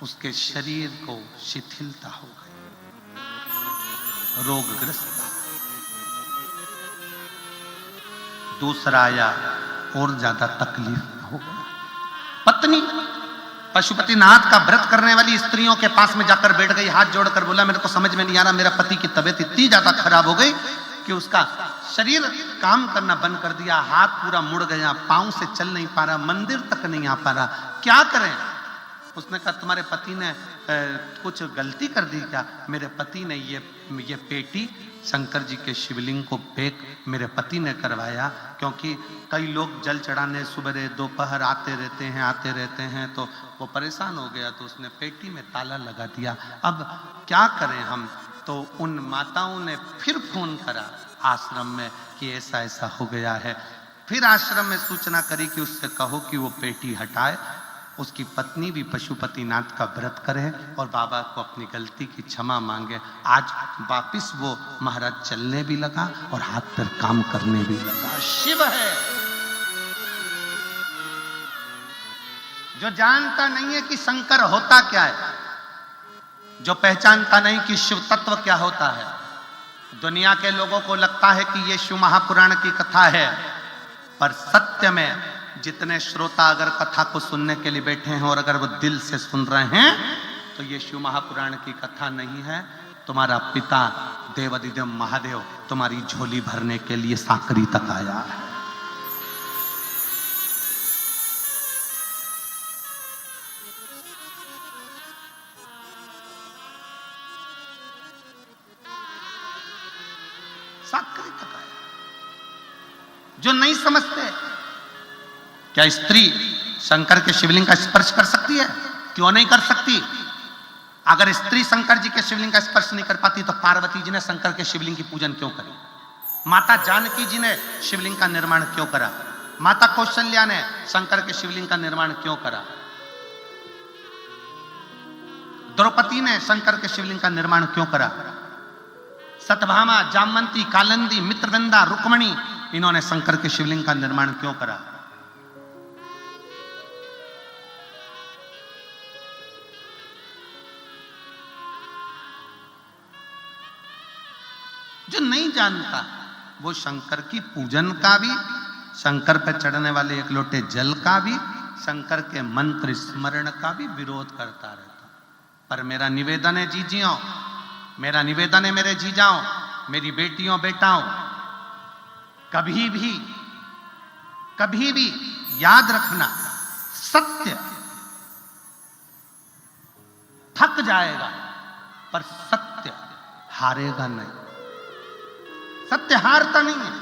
उसके शरीर को शिथिलता हो गई, रोगग्रस्त। दूसरा आया, और ज्यादा तकलीफ हो गई। पत्नी पशुपतिनाथ का व्रत करने वाली स्त्रियों के पास में जाकर बैठ गई, हाथ जोड़कर बोला मेरे को समझ में नहीं आ रहा, मेरा पति की तबीयत इतनी ज्यादा खराब हो गई कि उसका शरीर काम करना बंद कर दिया, हाथ पूरा मुड़ गया, पांव से चल नहीं पा रहा, मंदिर तक नहीं आ पा रहा, क्या करें? उसने कहा तुम्हारे पति ने कुछ गलती कर दी क्या? मेरे पति ने ये पेटी शंकर जी के शिवलिंग को पैक मेरे पति ने करवाया, क्योंकि कई लोग जल चढ़ाने सुबह दोपहर आते रहते हैं तो वो परेशान हो गया, तो उसने पेटी में ताला लगा दिया। अब क्या करें हम? तो उन माताओं ने फिर फोन करा आश्रम में कि ऐसा ऐसा हो गया है। फिर आश्रम में सूचना करी कि उससे कहो कि वो पेटी हटाए, उसकी पत्नी भी पशुपतिनाथ का व्रत करे और बाबा को अपनी गलती की क्षमा मांगे। आज वापिस वो महाराज चलने भी लगा और हाथ पर काम करने भी लगा। शिव है जो जानता नहीं है कि शंकर होता क्या है, जो पहचानता नहीं कि शिव तत्व क्या होता है। दुनिया के लोगों को लगता है कि ये शिव महापुराण की कथा है, पर सत्य में जितने श्रोता अगर कथा को सुनने के लिए बैठे हैं और अगर वो दिल से सुन रहे हैं तो ये शिव महापुराण की कथा नहीं है। तुम्हारा पिता देवाधिदेव महादेव तुम्हारी झोली भरने के लिए साकरी तक आया है। साकरी तक आया। जो नहीं समझते, क्या स्त्री शंकर के शिवलिंग का स्पर्श कर सकती है? क्यों नहीं कर सकती? अगर स्त्री शंकर जी के शिवलिंग का स्पर्श नहीं कर पाती तो पार्वती जी ने शंकर के शिवलिंग की पूजन क्यों करी? माता जानकी जी ने शिवलिंग का निर्माण क्यों करा? माता कौशल्या ने शंकर के शिवलिंग का निर्माण क्यों करा? द्रौपदी ने शंकर के शिवलिंग का निर्माण क्यों करा? सतभामा, जामवंती, कालिंदी, मित्रवृंदा, रुक्मणी, इन्होंने शंकर के शिवलिंग का निर्माण क्यों करा? जो नहीं जानता वो शंकर की पूजन का भी, शंकर पर चढ़ने वाले एक लोटे जल का भी, शंकर के मंत्र स्मरण का भी विरोध करता रहता। पर मेरा निवेदन है जीजियों, मेरा निवेदन है मेरे जीजाओं, मेरी बेटियों बेटाओं, कभी भी याद रखना, सत्य थक जाएगा पर सत्य हारेगा नहीं। सत्य हारता नहीं है,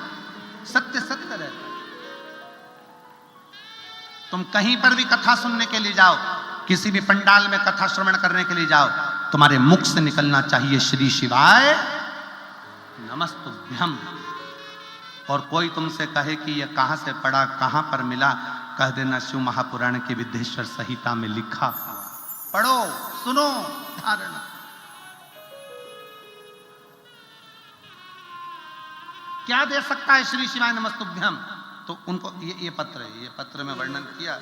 सत्य सत्य रहता। तुम कहीं पर भी कथा सुनने के लिए जाओ, किसी भी पंडाल में कथा श्रवण करने के लिए जाओ, तुम्हारे मुख से निकलना चाहिए श्री शिवाय नमस्तुभ्यम। और कोई तुमसे कहे कि यह कहां से पढ़ा, कहां पर मिला, कह देना शिव महापुराण के विद्येश्वर संहिता में लिखा हुआ। पढ़ो, सुनो, धारणा। क्या दे सकता है श्री शिवाय नमस्तुभ्यम? तो उनको ये पत्र है, ये पत्र में वर्णन किया।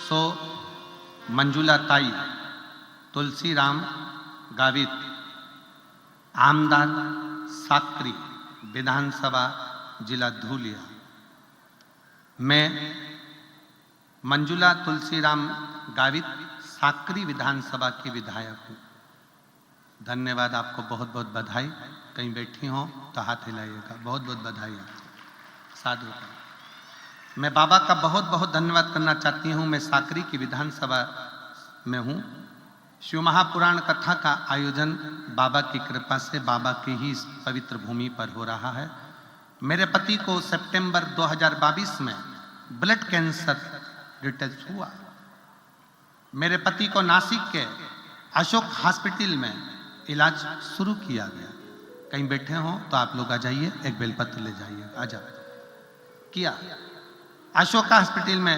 सो मंजुला ताई, तुलसीराम गावित, आमदार साकरी, विधानसभा जिला धूलिया। मैं मंजुला तुलसीराम गावित साकरी विधानसभा की विधायक हूँ। धन्यवाद, आपको बहुत बहुत बधाई। कहीं बैठी हो तो हाथ हिलाइएगा। बहुत बहुत बधाई आपको। साधु। मैं बाबा का बहुत बहुत धन्यवाद करना चाहती हूँ। मैं साकरी की विधानसभा में हूँ। शिव महापुराण कथा का आयोजन बाबा की कृपा से, बाबा की ही इस पवित्र भूमि पर हो रहा है। मेरे पति को सितंबर 2022 में ब्लड कैंसर डिटेक्ट हुआ। मेरे पति को नासिक के अशोक हॉस्पिटल में इलाज शुरू किया गया। कहीं बैठे हो तो आप लोग आ जाइए, एक बेलपत्र ले जाइए। आ जाओ। किया, अशोका हॉस्पिटल में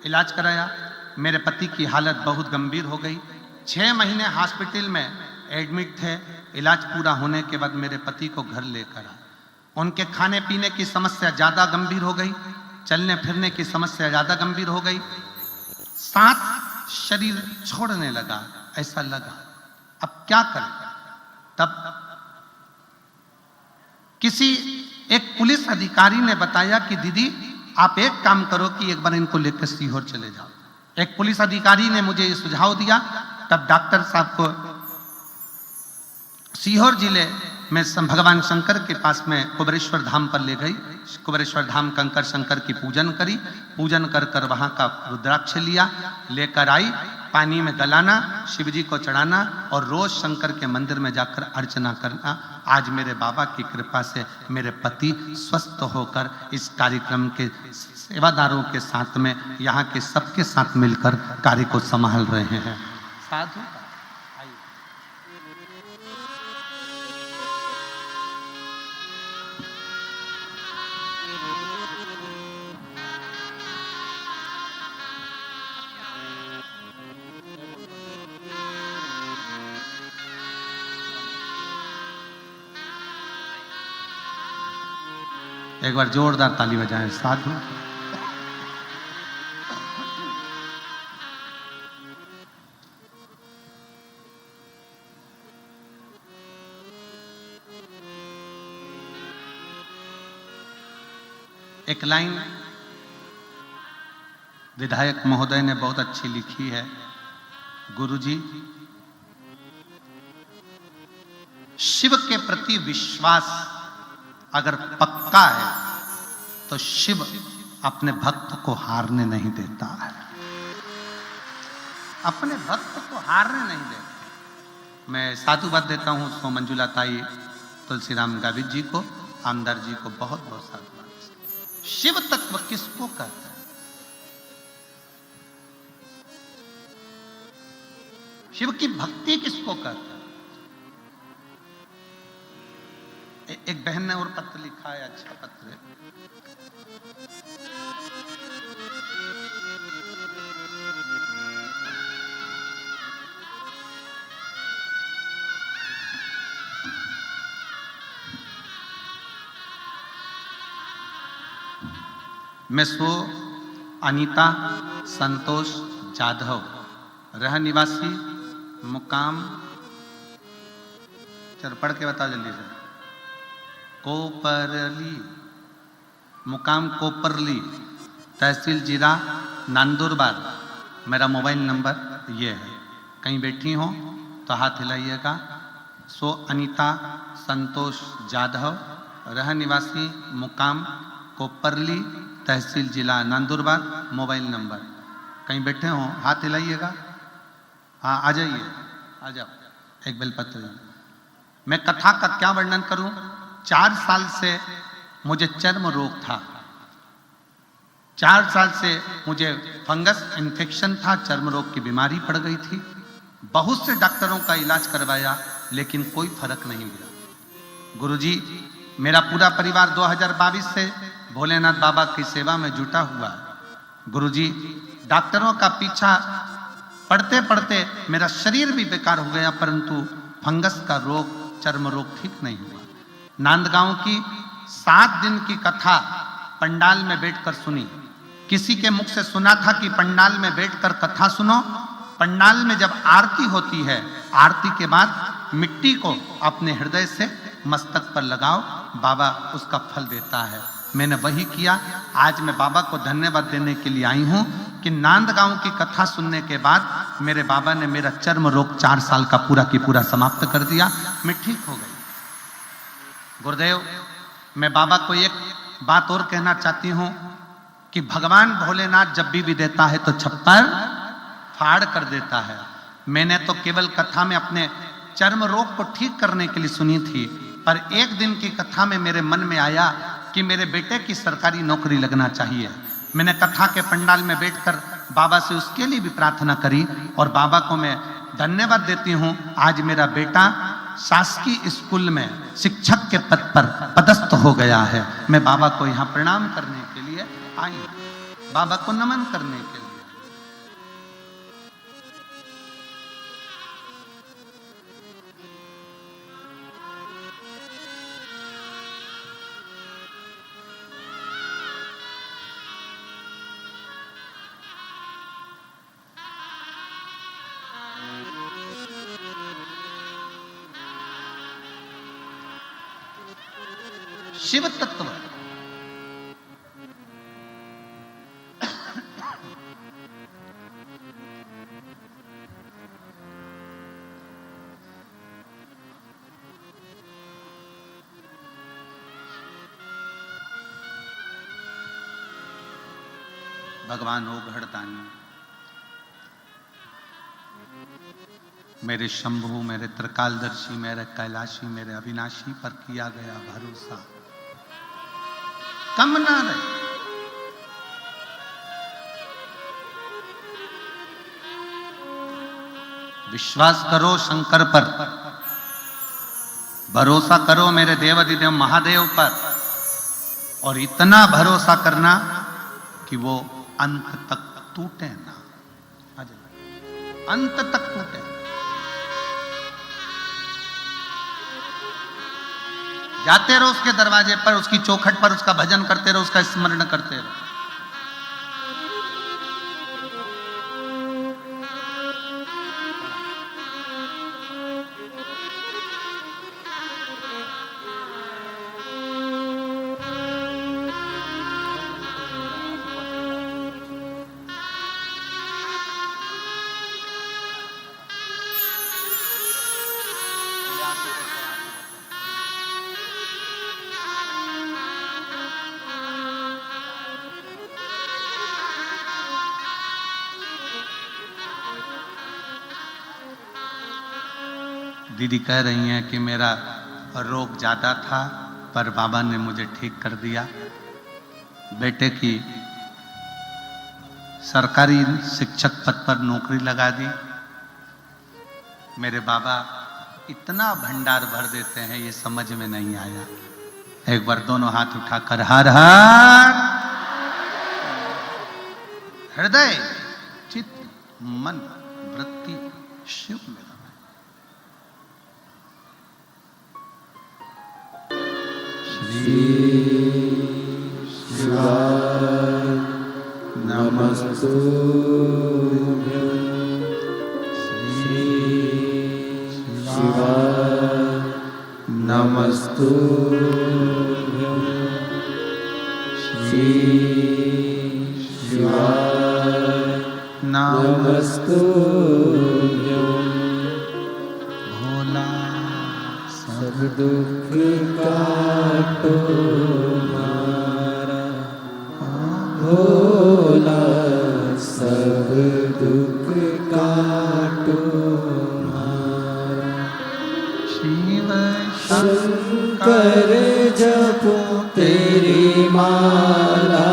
इलाज कराया। मेरे पति की हालत बहुत गंभीर हो गई। 6 महीने हॉस्पिटल में एडमिट थे। इलाज पूरा होने के बाद मेरे पति को घर लेकर आए। उनके खाने पीने की समस्या ज़्यादा गंभीर हो गई, चलने फिरने की समस्या ज़्यादा गंभीर हो गई, साथ शरीर छोड़ने लगा। ऐसा लगा अब क्या करें। तब किसी एक पुलिस अधिकारी ने बताया कि दीदी आप एक काम करो कि एक बार इनको लेकर सीहोर चले जाओ। एक पुलिस अधिकारी ने मुझे ये सुझाव दिया। तब डॉक्टर साहब को सीहोर जिले में भगवान शंकर के पास में कुबेरेश्वर धाम पर ले गई। कुबेरेश्वर धाम कंकर शंकर की पूजन करी। पूजन कर कर वहां का रुद्राक्ष लिया, लेकर आई। पानी में गलाना, शिव जी को चढ़ाना और रोज शंकर के मंदिर में जाकर अर्चना करना। आज मेरे बाबा की कृपा से मेरे पति स्वस्थ होकर इस कार्यक्रम के सेवादारों के साथ में, यहाँ के सबके साथ मिलकर कार्य को संभाल रहे हैं। साधु एक बार जोरदार ताली बजाएं। साधु एक लाइन विधायक महोदय ने बहुत अच्छी लिखी है। गुरुजी, शिव के प्रति विश्वास अगर पक्का है तो शिव अपने भक्त को हारने नहीं देता है। अपने भक्त को हारने नहीं देता। मैं साधुवाद देता हूं सो मंजुला ताई, तुलसीराम गावित जी को, आमदार जी को बहुत बहुत साधुवाद। शिव तत्व किसको कहते हैं? शिव की भक्ति किसको कहते हैं? एक बहन ने और पत्र लिखा है, अच्छा पत्र है। मैं सो अनीता संतोष जाधव, रह निवासी मुकाम, चल पढ़ के बताओ जल्दी से, कोपरली, मुकाम कोपरली, तहसील जिला नंदुरबार। मेरा मोबाइल नंबर ये है, कहीं बैठी हो तो हाथ हिलाइएगा। सो अनीता संतोष जाधव, रह निवासी मुकाम कोपरली, तहसील जिला नंदुरबार, मोबाइल नंबर। कहीं बैठे हो हाथ हिलाइएगा। हाँ आ जाइए, आ जाओ। एक बेलपत्र। मैं कथा का क्या वर्णन करूं। 4 साल से मुझे चर्म रोग था, 4 साल से मुझे फंगस इन्फेक्शन था, चर्म रोग की बीमारी पड़ गई थी। बहुत से डॉक्टरों का इलाज करवाया लेकिन कोई फर्क नहीं मिला। गुरुजी, मेरा पूरा परिवार 2022 से भोलेनाथ बाबा की सेवा में जुटा हुआ है। गुरुजी, डॉक्टरों का पीछा पढ़ते पढ़ते मेरा शरीर भी बेकार हो गया, परंतु फंगस का रोग, चर्म रोग ठीक नहीं हुआ। नांदगांव की 7 दिन की कथा पंडाल में बैठकर सुनी। किसी के मुख से सुना था कि पंडाल में बैठकर कथा सुनो। पंडाल में जब आरती होती है, आरती के बाद मिट्टी को अपने हृदय से मस्तक पर लगाओ, बाबा उसका फल देता है। मैंने वही किया। आज मैं बाबा को धन्यवाद देने के लिए आई हूं कि नांदगांव की कथा सुनने के बाद मेरे बाबा ने मेरा चर्म रोग 4 साल का पूरा की पूरा समाप्त कर दिया, मैं ठीक हो गई। गुरुदेव, मैं बाबा को एक बात और कहना चाहती हूं कि भगवान भोलेनाथ जब भी देता है तो छप्पर फाड़ कर देता है। मैंने तो केवल कथा में अपने चर्म रोग को ठीक करने के लिए सुनी थी, पर एक दिन की कथा में मेरे मन में आया कि मेरे बेटे की सरकारी नौकरी लगना चाहिए। मैंने कथा के पंडाल में बैठकर बाबा से उसके लिए भी प्रार्थना करी और बाबा को मैं धन्यवाद देती हूं। आज मेरा बेटा शासकीय स्कूल में शिक्षक के पद पर पदस्थ हो गया है। मैं बाबा को यहाँ प्रणाम करने के लिए आई हूं, बाबा को नमन करने के लिए। शिव तत्व भगवान ओघड़दानी, मेरे शंभु, मेरे त्रिकालदर्शी, मेरे कैलाशी, मेरे अविनाशी पर किया गया भरोसा कम ना रहे। विश्वास करो शंकर पर, भरोसा करो मेरे देवाधिदेव महादेव पर, और इतना भरोसा करना कि वो अंत तक टूटे ना, अंत तक टूटे। जाते रहो उसके दरवाजे पर, उसकी चौखट पर, उसका भजन करते रहो, उसका स्मरण करते रहो। दीदी कह रही हैं कि मेरा रोग ज़्यादा था पर बाबा ने मुझे ठीक कर दिया। बेटे की सरकारी शिक्षक पद पर नौकरी लगा दी। मेरे बाबा इतना भंडार भर देते हैं, ये समझ में नहीं आया। एक बार दोनों हाथ उठाकर हर हर हृदय चित्त मन वृत्ति शिव में लगाए। श्री शिवाय नमस्तुभ्यं। श्री शिवाय नमस्तुभ्यं। श्री शिवाय नमस्तुभ्यं। भोला सब दुख काटो मारा, भोला सब दुख काटो मारा। शिव शंकर जपो तेरी माला,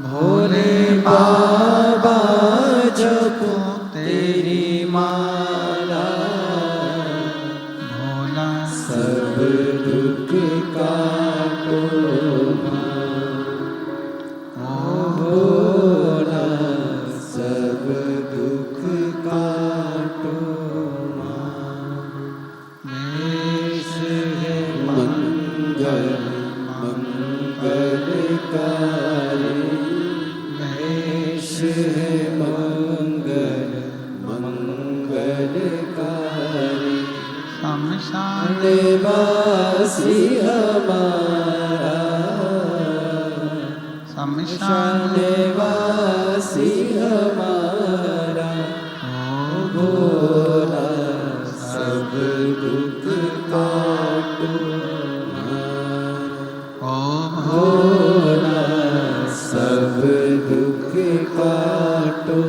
भोले बाबा जपो तेरी माला। भोला सब दुख काटो मारा, भोला सब दुख काटो मारा। वेश है मंगल मंगलकारी, वेश है मंगल मंगलकारी। शमशान निवासी हमारा, शमशान निवासी हमारा। भोला सब दुख काटो मारा, ओ भोला सब दुख काटो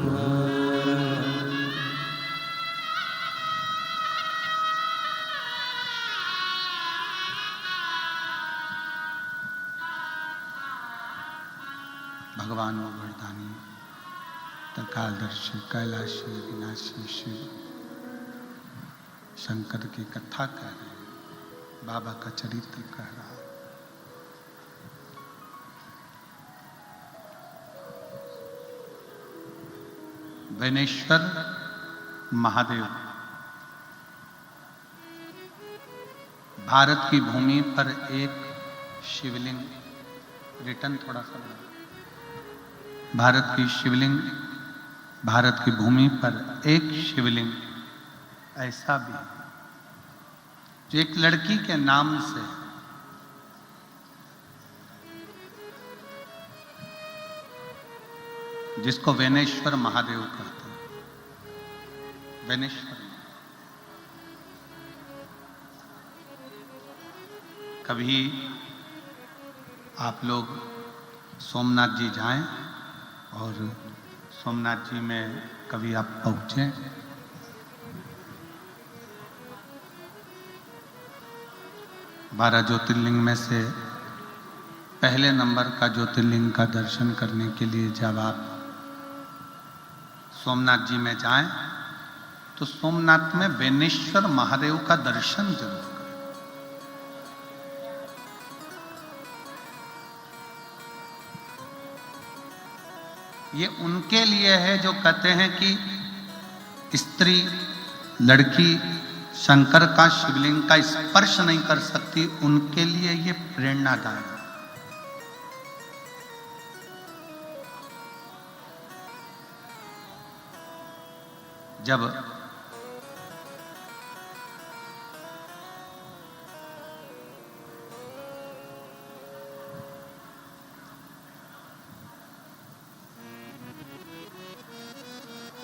मारा। भगवान वो वरदानी त्रिकालदर्शी कैलाशी विनाशी शिव शंकर की कथा कह रहे हैं, बाबा का चरित्र कह रहा है। वैनेश्वर महादेव भारत की भूमि पर एक शिवलिंग, रिटर्न थोड़ा सा बड़ा। भारत की शिवलिंग, भारत की भूमि पर एक शिवलिंग ऐसा भी है जो एक लड़की के नाम से, जिसको वैनेश्वर महादेव कहते हैं। वैनेश्वर कभी आप लोग सोमनाथ जी जाएं और सोमनाथ जी में कभी आप पहुंचे, 12 ज्योतिर्लिंग में से पहले नंबर का ज्योतिर्लिंग का दर्शन करने के लिए जब आप सोमनाथ जी में जाएं तो सोमनाथ में वैनेश्वर महादेव का दर्शन जरूर करें। ये उनके लिए है जो कहते हैं कि स्त्री लड़की शंकर का शिवलिंग का स्पर्श नहीं कर सकती, उनके लिए ये प्रेरणादायक है। जब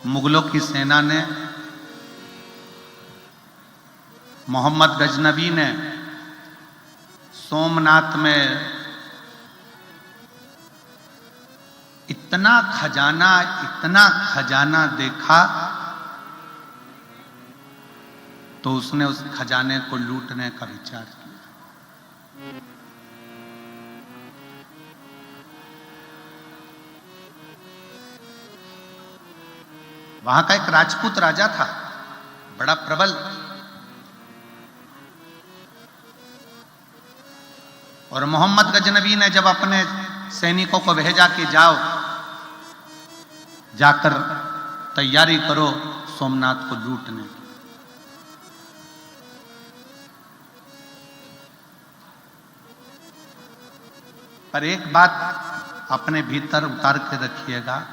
मुगलों की सेना ने, मोहम्मद गजनबी ने सोमनाथ में इतना खजाना देखा तो उसने उस खजाने को लूटने का विचार किया। वहां का एक राजपूत राजा था, बड़ा प्रबल। और मोहम्मद गजनबी ने जब अपने सैनिकों को भेजा कि जाओ, जाकर तैयारी करो सोमनाथ को लूटने की, पर एक बात अपने भीतर उतार के रखिएगा,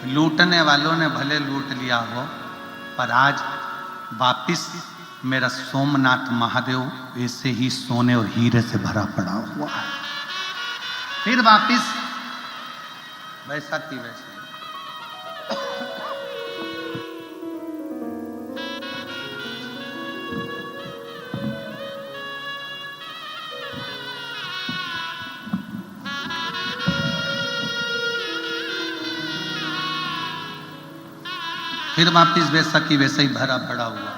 लूटने वालों ने भले लूट लिया हो, पर आज वापिस मेरा सोमनाथ महादेव ऐसे ही सोने और हीरे से भरा पड़ा हुआ है। फिर वापिस वैसा की वैसे। फिर वापिस वैसा की वैसा ही भरा पड़ा हुआ।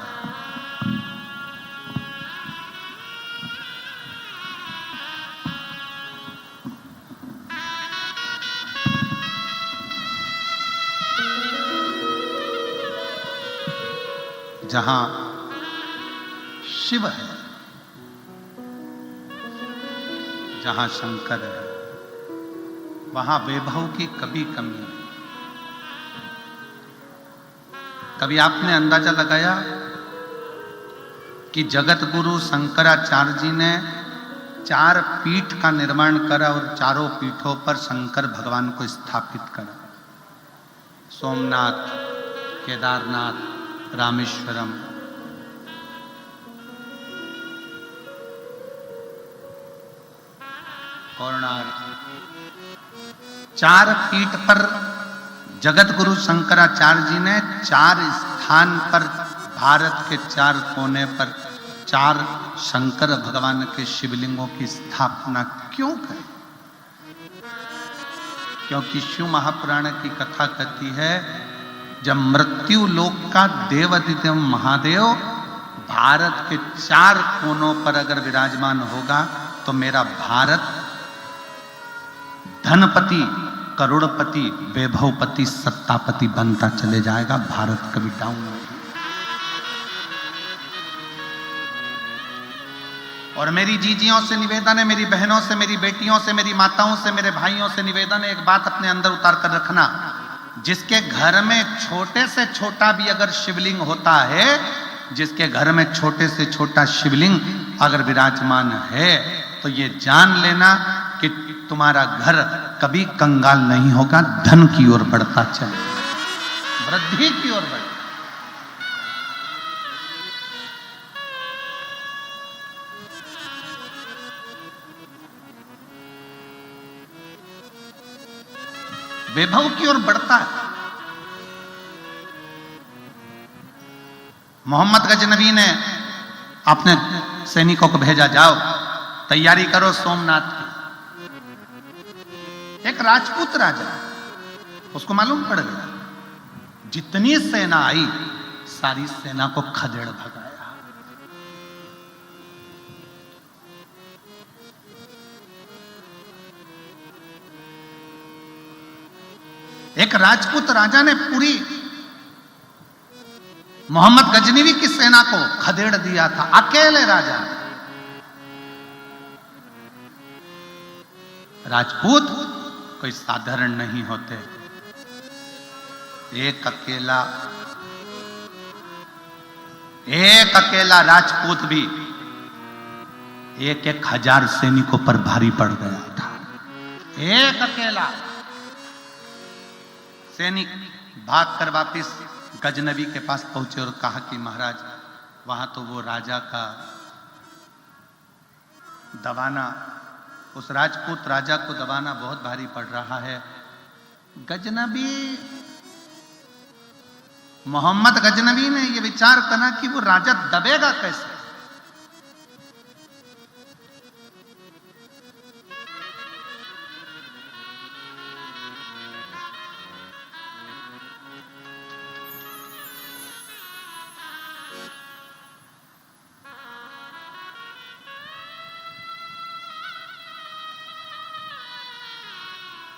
जहां शिव है, जहां शंकर है, वहां वैभव की कभी कमी नहीं। कभी आपने अंदाजा लगाया कि जगत गुरु शंकराचार्य जी ने 4 पीठ का निर्माण करा और चारों पीठों पर शंकर भगवान को स्थापित करा। सोमनाथ, केदारनाथ, रामेश्वरम। कोणार्क। 4 पीठ पर जगत गुरु शंकराचार्य जी ने 4 स्थान पर भारत के 4 कोने पर 4 शंकर भगवान के शिवलिंगों की स्थापना क्यों करी? क्योंकि शिव महापुराण की कथा कहती है, जब मृत्यु लोक का देवादिदेव महादेव भारत के 4 कोनों पर अगर विराजमान होगा तो मेरा भारत धनपति, करोड़पति, वैभवपति, सत्तापति बनता चले जाएगा। भारत कभी डाउन नहीं। और मेरी जीजियों से निवेदन है, मेरी बहनों से, मेरी बेटियों से, मेरी माताओं से, मेरे भाइयों से निवेदन है, एक बात अपने अंदर उतार कर रखना। जिसके घर में छोटे से छोटा भी अगर शिवलिंग होता है, जिसके घर में छोटे से छोटा शिवलिंग अगर विराजमान है, तो ये जान लेना कि तुम्हारा घर कभी कंगाल नहीं होगा, धन की ओर बढ़ता चले, वृद्धि की ओर बढ़े। वैभव की ओर बढ़ता है। मोहम्मद गजनबी ने अपने सैनिकों को भेजा, जाओ तैयारी करो सोमनाथ की। एक राजपूत राजा, उसको मालूम पड़ गया जितनी सेना आई सारी सेना को खदेड़ भगाया। एक राजपूत राजा ने पूरी मोहम्मद गजनबी की सेना को खदेड़ दिया था, अकेले राजा। राजपूत कोई साधारण नहीं होते। एक अकेला राजपूत भी 1,000 सैनिकों पर भारी पड़ गया था। एक अकेला सैनिक भागकर वापिस गजनबी के पास पहुंचे और कहा कि महाराज, वहां तो वो राजा का दबाना, उस राजपूत राजा को दबाना बहुत भारी पड़ रहा है। गजनबी, मोहम्मद गजनबी ने यह विचार करा कि वो राजा दबेगा कैसे।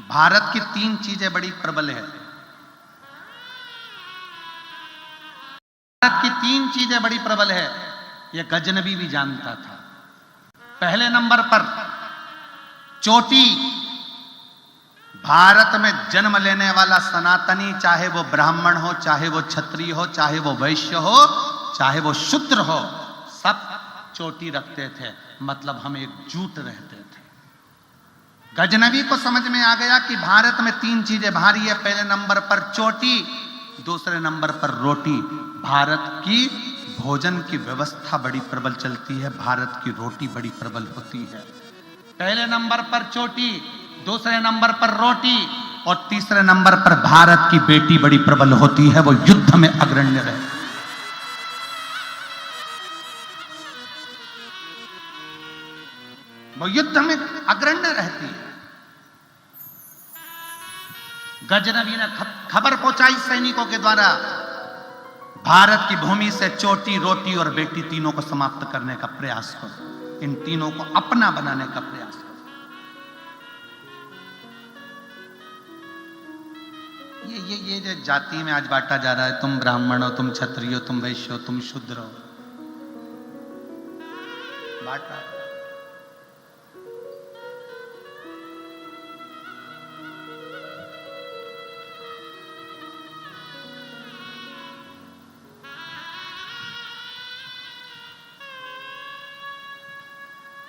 भारत की 3 चीजें बड़ी प्रबल है। भारत की 3 चीजें बड़ी प्रबल है, यह गजनबी भी जानता था। पहले नंबर पर चोटी। भारत में जन्म लेने वाला सनातनी, चाहे वो ब्राह्मण हो, चाहे वो क्षत्रिय हो, चाहे वो वैश्य हो, चाहे वो शूद्र हो, सब चोटी रखते थे, मतलब हम एकजुट रहते थे। गजनबी को समझ में आ गया कि भारत में 3 चीजें भारी है। पहले नंबर पर चोटी, दूसरे नंबर पर रोटी। भारत की भोजन की व्यवस्था बड़ी प्रबल चलती है, भारत की रोटी बड़ी प्रबल होती है। पहले नंबर पर चोटी, दूसरे नंबर पर रोटी और तीसरे नंबर पर भारत की बेटी बड़ी प्रबल होती है, वो युद्ध में अग्रण्य रहे। वो युद्ध में अग्रण्य रहती है। गजनबी ने खबर पहुंचाई सैनिकों के द्वारा, भारत की भूमि से चोटी, रोटी और बेटी तीनों को समाप्त करने का प्रयास करो, इन तीनों को अपना बनाने का प्रयास करो। ये जो जाति में आज बांटा जा रहा है, तुम ब्राह्मण हो, तुम क्षत्रिय हो, तुम वैश्य हो, तुम शूद्र हो, बांटा।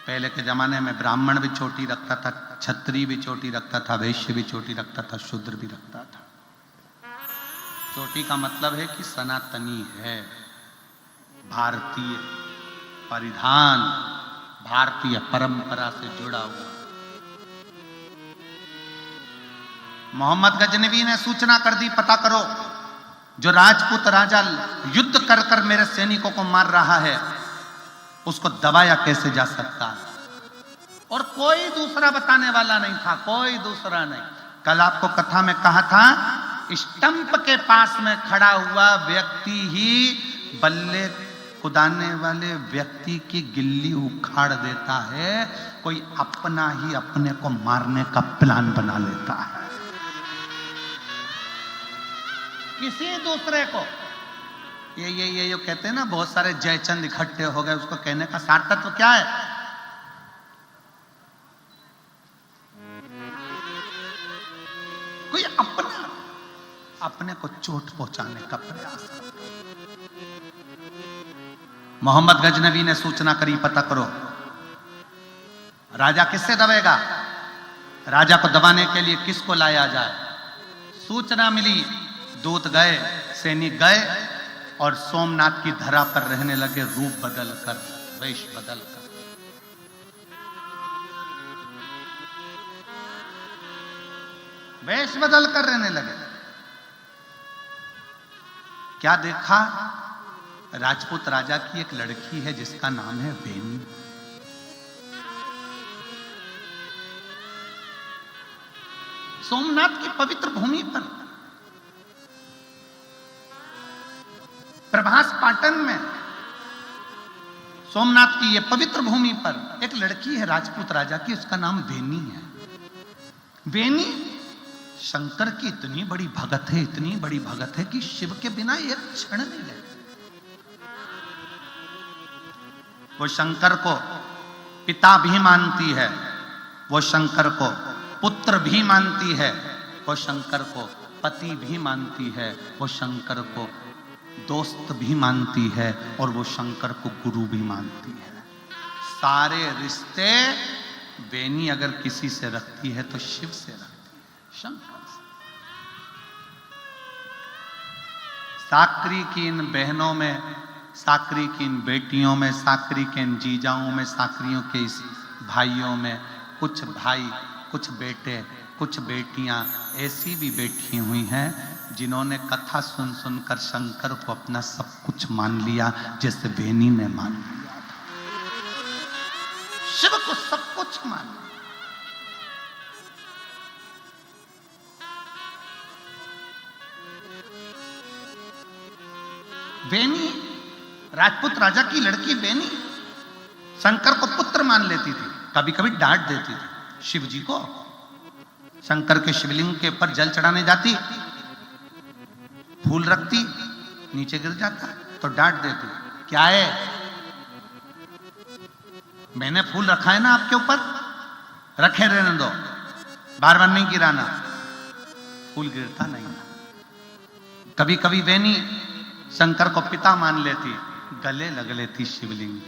पहले के जमाने में ब्राह्मण भी चोटी रखता था, क्षत्रिय भी चोटी रखता था, वैश्य भी चोटी रखता था, शूद्र भी रखता था। चोटी का मतलब है कि सनातनी है, भारतीय परिधान, भारतीय परंपरा से जुड़ा हुआ। मोहम्मद गजनवी ने सूचना कर दी, पता करो जो राजपूत राजा युद्ध कर कर मेरे सैनिकों को मार रहा है, उसको दबाया कैसे जा सकता है। और कोई दूसरा बताने वाला नहीं था, कोई दूसरा नहीं। कल आपको कथा में कहा था, स्टंप के पास में खड़ा हुआ व्यक्ति ही बल्ले कुदाने वाले व्यक्ति की गिल्ली उखाड़ देता है। कोई अपना ही अपने को मारने का प्लान बना लेता है, किसी दूसरे को। ये जो कहते हैं ना, बहुत सारे जयचंद इकट्ठे हो गए, उसको कहने का सार तत्व क्या है? कोई अपने को चोट पहुंचाने का प्रयास। मोहम्मद गजनवी ने सूचना करी, पता करो राजा किससे दबेगा, राजा को दबाने के लिए किसको लाया जाए। सूचना मिली, दूत गए, सैनिक गए और सोमनाथ की धरा पर रहने लगे, रूप बदलकर, वेश बदलकर। वेश बदलकर रहने लगे। क्या देखा? राजपूत राजा की एक लड़की है जिसका नाम है बेनी। सोमनाथ की पवित्र भूमि पर, प्रभास पाटन में, सोमनाथ की यह पवित्र भूमि पर एक लड़की है राजपूत राजा की, उसका नाम बेनी है। बेनी शंकर की इतनी बड़ी भगत है, इतनी बड़ी भगत है कि शिव के बिना एक क्षण नहीं है। वो शंकर को पिता भी मानती है, वो शंकर को पुत्र भी मानती है, वो शंकर को पति भी मानती है, वो शंकर को दोस्त भी मानती है और वो शंकर को गुरु भी मानती है। सारे रिश्ते बेनी अगर किसी से रखती है तो शिव से रखती है, शंकर से। साकरी की इन बहनों में, साकरी की इन बेटियों में, साकरी के इन जीजाओं में, साकरियों के इस भाइयों में, कुछ भाई, कुछ बेटे, कुछ बेटियां ऐसी भी बैठी हुई हैं जिन्होंने कथा सुन सुनकर शंकर को अपना सब कुछ मान लिया, जैसे बेनी ने मान लिया था। शिव को सब कुछ मान लिया। बेनी, राजपूत राजा की लड़की बेनी शंकर को पुत्र मान लेती थी, कभी कभी डांट देती थी शिव जी को। शंकर के शिवलिंग के ऊपर जल चढ़ाने जाती, फूल रखती, नीचे गिर जाता तो डांट देती, क्या है, मैंने फूल रखा है ना आपके ऊपर, रखे रहने दो, बार बार नहीं गिराना। फूल गिरता नहीं। कभी कभी बेनी शंकर को पिता मान लेती, गले लग लेती शिवलिंग।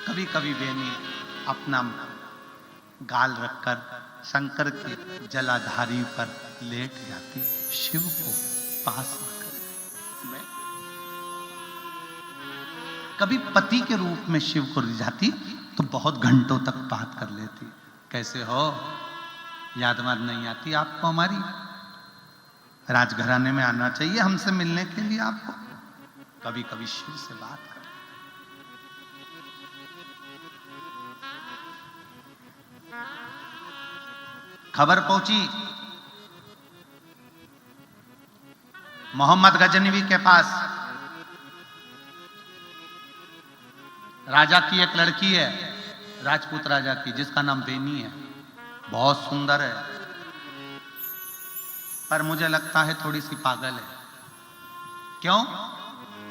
कभी कभी बेनी अपना गाल रखकर शंकर की जलाधारी पर लेट जाती, शिव को पास आकर। कभी पति के रूप में शिव को रिझाती तो बहुत घंटों तक बात कर लेती, कैसे हो, याद वाद नहीं आती आपको हमारी, राजघराने में आना चाहिए हमसे मिलने के लिए आपको। कभी कभी शिव से बात कर। खबर पहुंची मोहम्मद गजनवी के पास, राजा की एक लड़की है, राजपूत राजा की, जिसका नाम बेनी है, बहुत सुंदर है, पर मुझे लगता है थोड़ी सी पागल है। क्यों?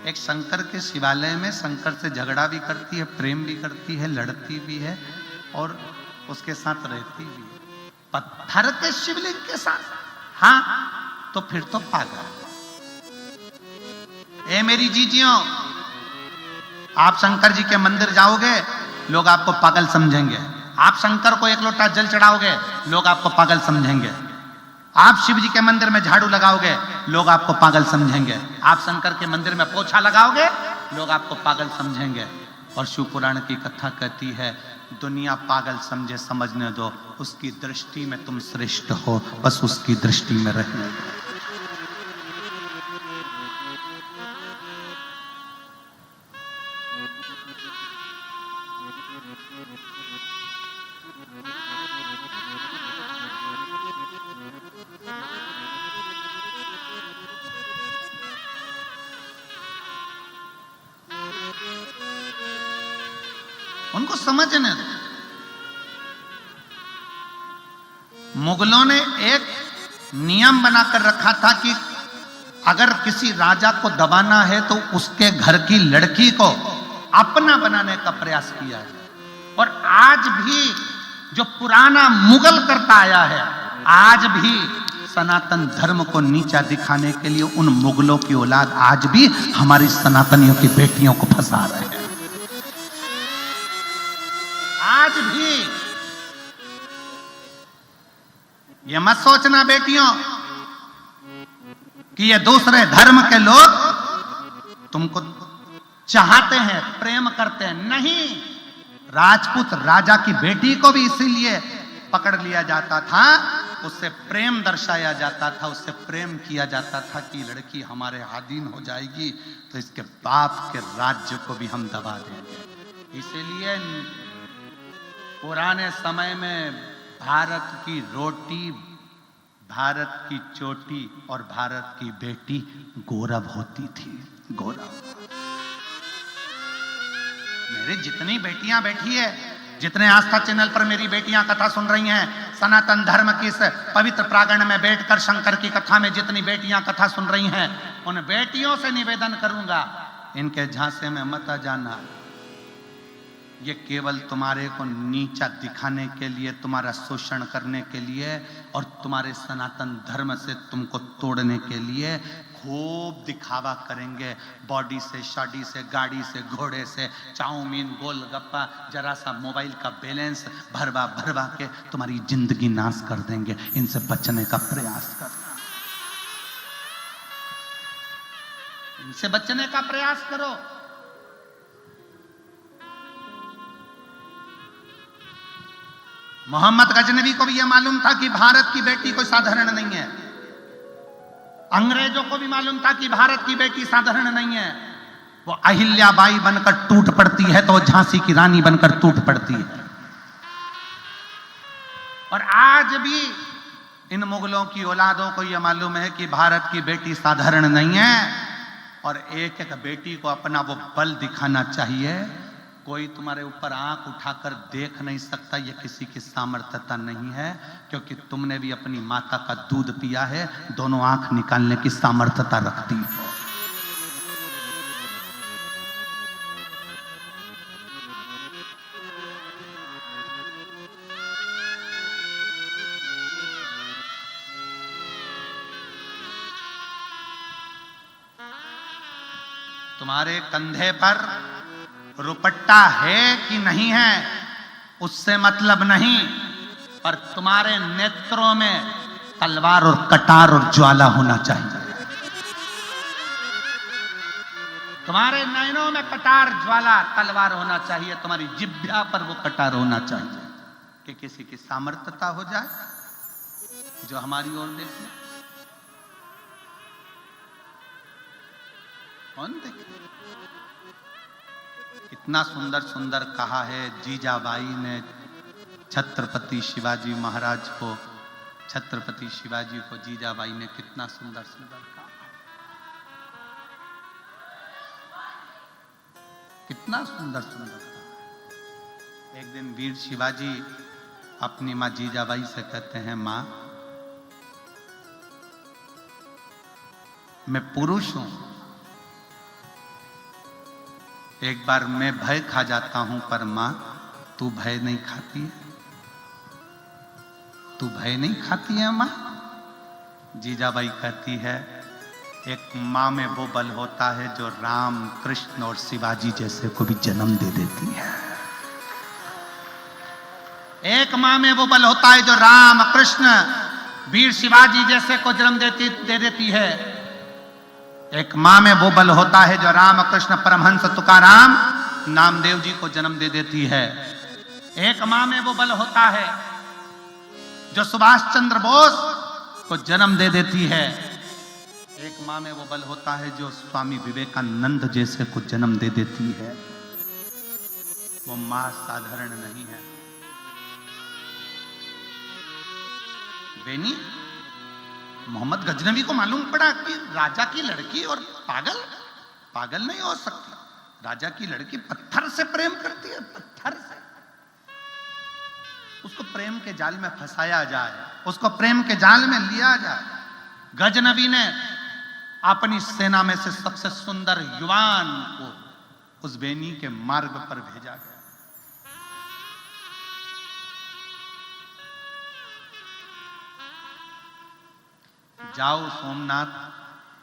एक शंकर के शिवालय में शंकर से झगड़ा भी करती है, प्रेम भी करती है, लड़ती भी है और उसके साथ रहती भी है, पत्थर के शिवलिंग के साथ। हाँ, तो फिर तो पागल। ए मेरी जीजियों, आप शंकर जी के मंदिर जाओगे, लोग आपको पागल समझेंगे। आप शंकर को एक लोटा जल चढ़ाओगे, लोग आपको पागल समझेंगे। आप शिव जी के मंदिर में झाड़ू लगाओगे, लोग आपको पागल समझेंगे। आप शंकर के मंदिर में पोछा लगाओगे, लोग आपको पागल समझेंगे। और शिव पुराण की कथा कहती है, दुनिया पागल समझे, समझने दो, उसकी दृष्टि में तुम श्रेष्ठ हो, बस उसकी दृष्टि में रहने दो। उनको समझने दो। मुगलों ने एक नियम बनाकर रखा था कि अगर किसी राजा को दबाना है तो उसके घर की लड़की को अपना बनाने का प्रयास किया है। और आज भी जो पुराना मुगल करता आया है, आज भी सनातन धर्म को नीचा दिखाने के लिए उन मुगलों की औलाद आज भी हमारी सनातनियों की बेटियों को फंसा रहे हैं। आज भी ये मत सोचना बेटियों कि ये दूसरे धर्म के लोग तुमको चाहते हैं, प्रेम करते हैं। नहीं, राजपूत राजा की बेटी को भी इसीलिए पकड़ लिया जाता था, उससे प्रेम दर्शाया जाता था, उससे प्रेम किया जाता था कि लड़की हमारे अधीन हो जाएगी तो इसके बाप के राज्य को भी हम दबा देंगे। इसीलिए पुराने समय में भारत की रोटी, भारत की चोटी और भारत की बेटी गौरव होती थी। गौरव। मेरी जितनी बेटियां बैठी है, जितने आस्था चैनल पर मेरी बेटियां कथा सुन रही हैं, सनातन धर्म की इस पवित्र प्रांगण में बैठकर शंकर की कथा में जितनी बेटियां कथा सुन रही हैं, उन बेटियों से निवेदन करूंगा, इनके झांसे में मत आ जाना। ये केवल तुम्हारे को नीचा दिखाने के लिए, तुम्हारा शोषण करने के लिए और तुम्हारे सनातन धर्म से तुमको तोड़ने के लिए खूब दिखावा करेंगे। बॉडी से, शादी से, गाड़ी से, घोड़े से, चाउमीन, गोलगप्पा, जरा सा मोबाइल का बैलेंस भरवा भरवा के तुम्हारी जिंदगी नाश कर देंगे। इनसे बचने का प्रयास करना, इनसे बचने का प्रयास करो। मोहम्मद गजनवी को भी यह मालूम था कि भारत की बेटी कोई साधारण नहीं है। अंग्रेजों को भी मालूम था कि भारत की बेटी साधारण नहीं है। वो अहिल्याबाई बनकर टूट पड़ती है तो झांसी की रानी बनकर टूट पड़ती है। और आज भी इन मुगलों की औलादों को यह मालूम है कि भारत की बेटी साधारण नहीं है और एक एक बेटी को अपना वो बल दिखाना चाहिए कोई तुम्हारे ऊपर आंख उठाकर देख नहीं सकता, यह किसी की सामर्थ्यता नहीं है, क्योंकि तुमने भी अपनी माता का दूध पिया है, दोनों आंख निकालने की सामर्थ्यता रखती हो। तुम्हारे कंधे पर रुपट्टा है कि नहीं है उससे मतलब नहीं, पर तुम्हारे नेत्रों में तलवार और कटार और ज्वाला होना चाहिए। तुम्हारे नयनों में कटार ज्वाला तलवार होना चाहिए, तुम्हारी जिह्वा पर वो कटार होना चाहिए कि किसी की सामर्थ्यता हो जाए जो हमारी ओर देखे। कौन देखे? इतना सुंदर सुंदर कहा है जीजाबाई ने छत्रपति शिवाजी महाराज को, छत्रपति शिवाजी को जीजाबाई ने कितना सुंदर सुंदर कहा, कितना सुंदर सुंदर कहा। एक दिन वीर शिवाजी अपनी मां जीजाबाई से कहते हैं, मां मैं पुरुष हूं, एक बार मैं भय खा जाता हूं, पर मां तू भय नहीं खाती है, तू भय नहीं खाती है मां? जीजाबाई कहती है, एक मां में वो बल होता है जो राम कृष्ण और शिवाजी जैसे को भी जन्म दे देती है। एक मां में वो बल होता है जो राम कृष्ण वीर शिवाजी जैसे को जन्म दे देती है। एक मां में वो बल होता है जो राम कृष्ण परमहंस तुकाराम नामदेव जी को जन्म दे देती है। एक मां में वो बल होता है जो सुभाष चंद्र बोस को जन्म दे देती है। एक मां में वो बल होता है जो स्वामी विवेकानंद जैसे को जन्म दे देती है। वो मां साधारण नहीं है। बेनी मोहम्मद गजनवी को मालूम पड़ा कि राजा की लड़की और पागल नहीं हो सकती। राजा की लड़की पत्थर से प्रेम करती है, पत्थर से। उसको प्रेम के जाल में फंसाया जाए, उसको प्रेम के जाल में लिया जाए। गजनवी ने अपनी सेना में से सबसे सुंदर युवान को उस बेनी के मार्ग पर भेजा गया। जाओ सोमनाथ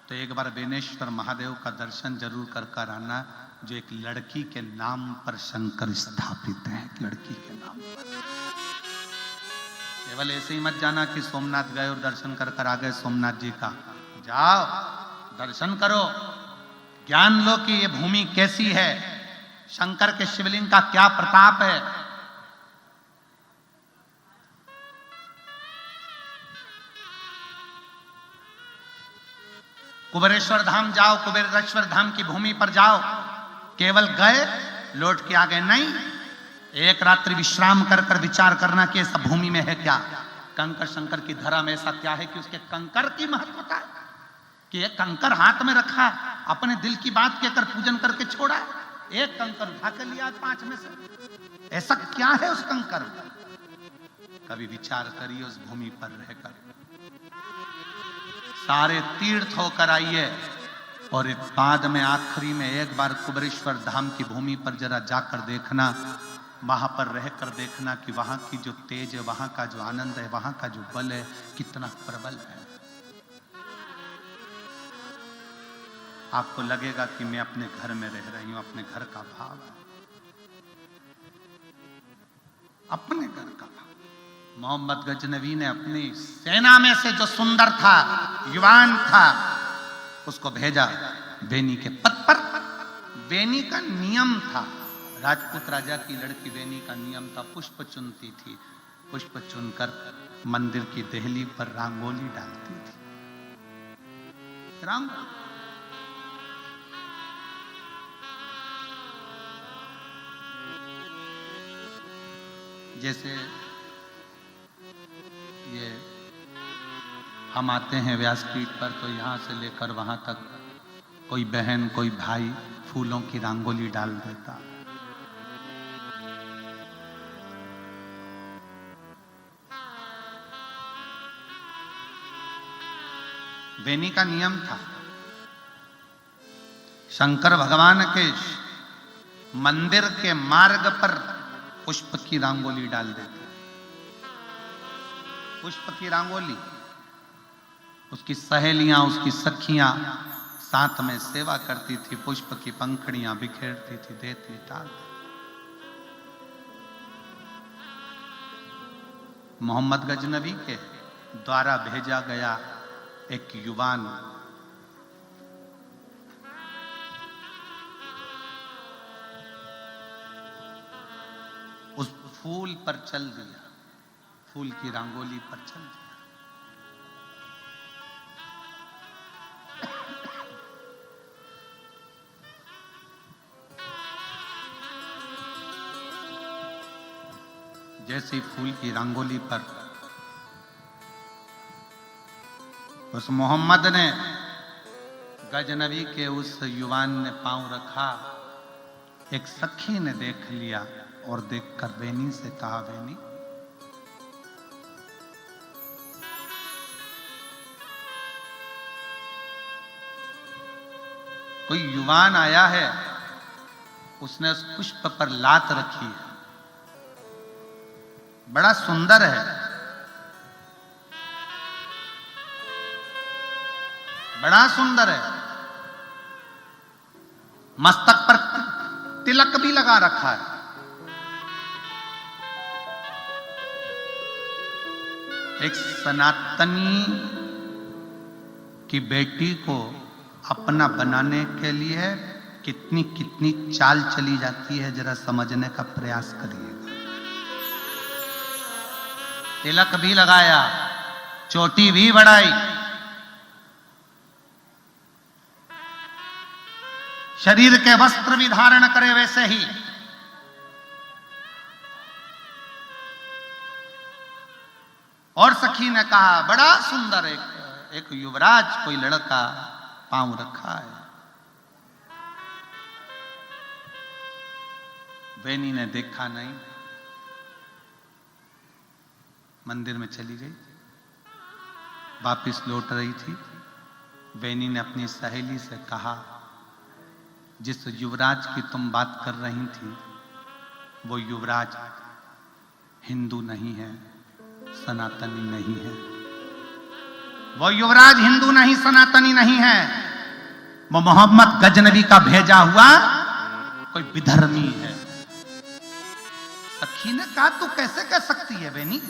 तो एक बार बेनेश्वर महादेव का दर्शन जरूर कर आना, जो एक लड़की के नाम पर शंकर स्थापित है। लड़की के नाम पर केवल ऐसे ही मत जाना कि सोमनाथ गए और दर्शन कर आ गए सोमनाथ जी का। जाओ दर्शन करो, ज्ञान लो कि ये भूमि कैसी है, शंकर के शिवलिंग का क्या प्रताप है। कुबेरेश्वर धाम जाओ, कुबेरेश्वर धाम की भूमि पर जाओ। केवल गए लौट के आ गए नहीं, एक रात्रि विश्राम कर विचार करना कि इस भूमि में है क्या। कंकर शंकर की धरा में ऐसा क्या है कि उसके कंकर की महत्वता है कि एक कंकर हाथ में रखा, अपने दिल की बात कहकर पूजन करके छोड़ा, एक कंकर उठा कर लिया 5 में से। ऐसा क्या है उस कंकर में? कभी विचार करिए उस भूमि पर रहकर। सारे तीर्थ होकर आइए और एक बाद में आखिरी में एक बार कुबेरेश्वर धाम की भूमि पर जरा जाकर देखना, वहां पर रहकर देखना कि वहां की जो तेज है, वहां का जो आनंद है, वहां का जो बल है, कितना प्रबल है। आपको लगेगा कि मैं अपने घर में रह रही हूं। अपने घर का भाव है, अपने घर का भाव। मोहम्मद गजनवी ने अपनी सेना में से जो सुंदर था, युवान था, उसको भेजा बेनी के पद पर। बेनी का नियम था, राजपूत राजा की लड़की बेनी का नियम था, पुष्प चुनती थी। पुष्प चुनकर मंदिर की देहली पर रंगोली डालती थी। रंगोली जैसे ये हम आते हैं व्यासपीठ पर तो यहाँ से लेकर वहाँ तक कोई बहन कोई भाई फूलों की रंगोली डाल देता। बेनी का नियम था, शंकर भगवान के मंदिर के मार्ग पर पुष्प की रंगोली डाल देते। पुष्प की रंगोली, उसकी सहेलियां, उसकी सखियां साथ में सेवा करती थी, पुष्प की पंखड़ियां बिखेरती थी, देती टाल। मोहम्मद गजनबी के द्वारा भेजा गया एक युवान उस फूल पर चल दिया, फूल की रंगोली पर चल दिया। जैसी फूल की रंगोली पर उस मोहम्मद ने, गजनबी के उस युवान ने पांव रखा, एक सखी ने देख लिया और देखकर बेनी से कहा, बेनी कोई युवान आया है, उसने उस पुष्प पर लात रखी है, बड़ा सुंदर है, बड़ा सुंदर है, मस्तक पर तिलक भी लगा रखा है। एक सनातनी की बेटी को अपना बनाने के लिए कितनी कितनी चाल चली जाती है, जरा समझने का प्रयास करिएगा। तिलक भी लगाया, चोटी भी बढ़ाई, शरीर के वस्त्र भी धारण करे वैसे ही। और सखी ने कहा, बड़ा सुंदर एक युवराज कोई लड़का पांव रखा है। बेनी ने देखा नहीं, मंदिर में चली गई। वापिस लौट रही थी, बेनी ने अपनी सहेली से कहा, जिस युवराज की तुम बात कर रही थी, वो युवराज हिंदू नहीं है, सनातनी नहीं है। वो युवराज हिंदू नहीं, सनातनी नहीं है, वो मोहम्मद गजनबी का भेजा हुआ कोई विधर्मी है। सखी ने कहा, तू कैसे कह सकती है बेनी,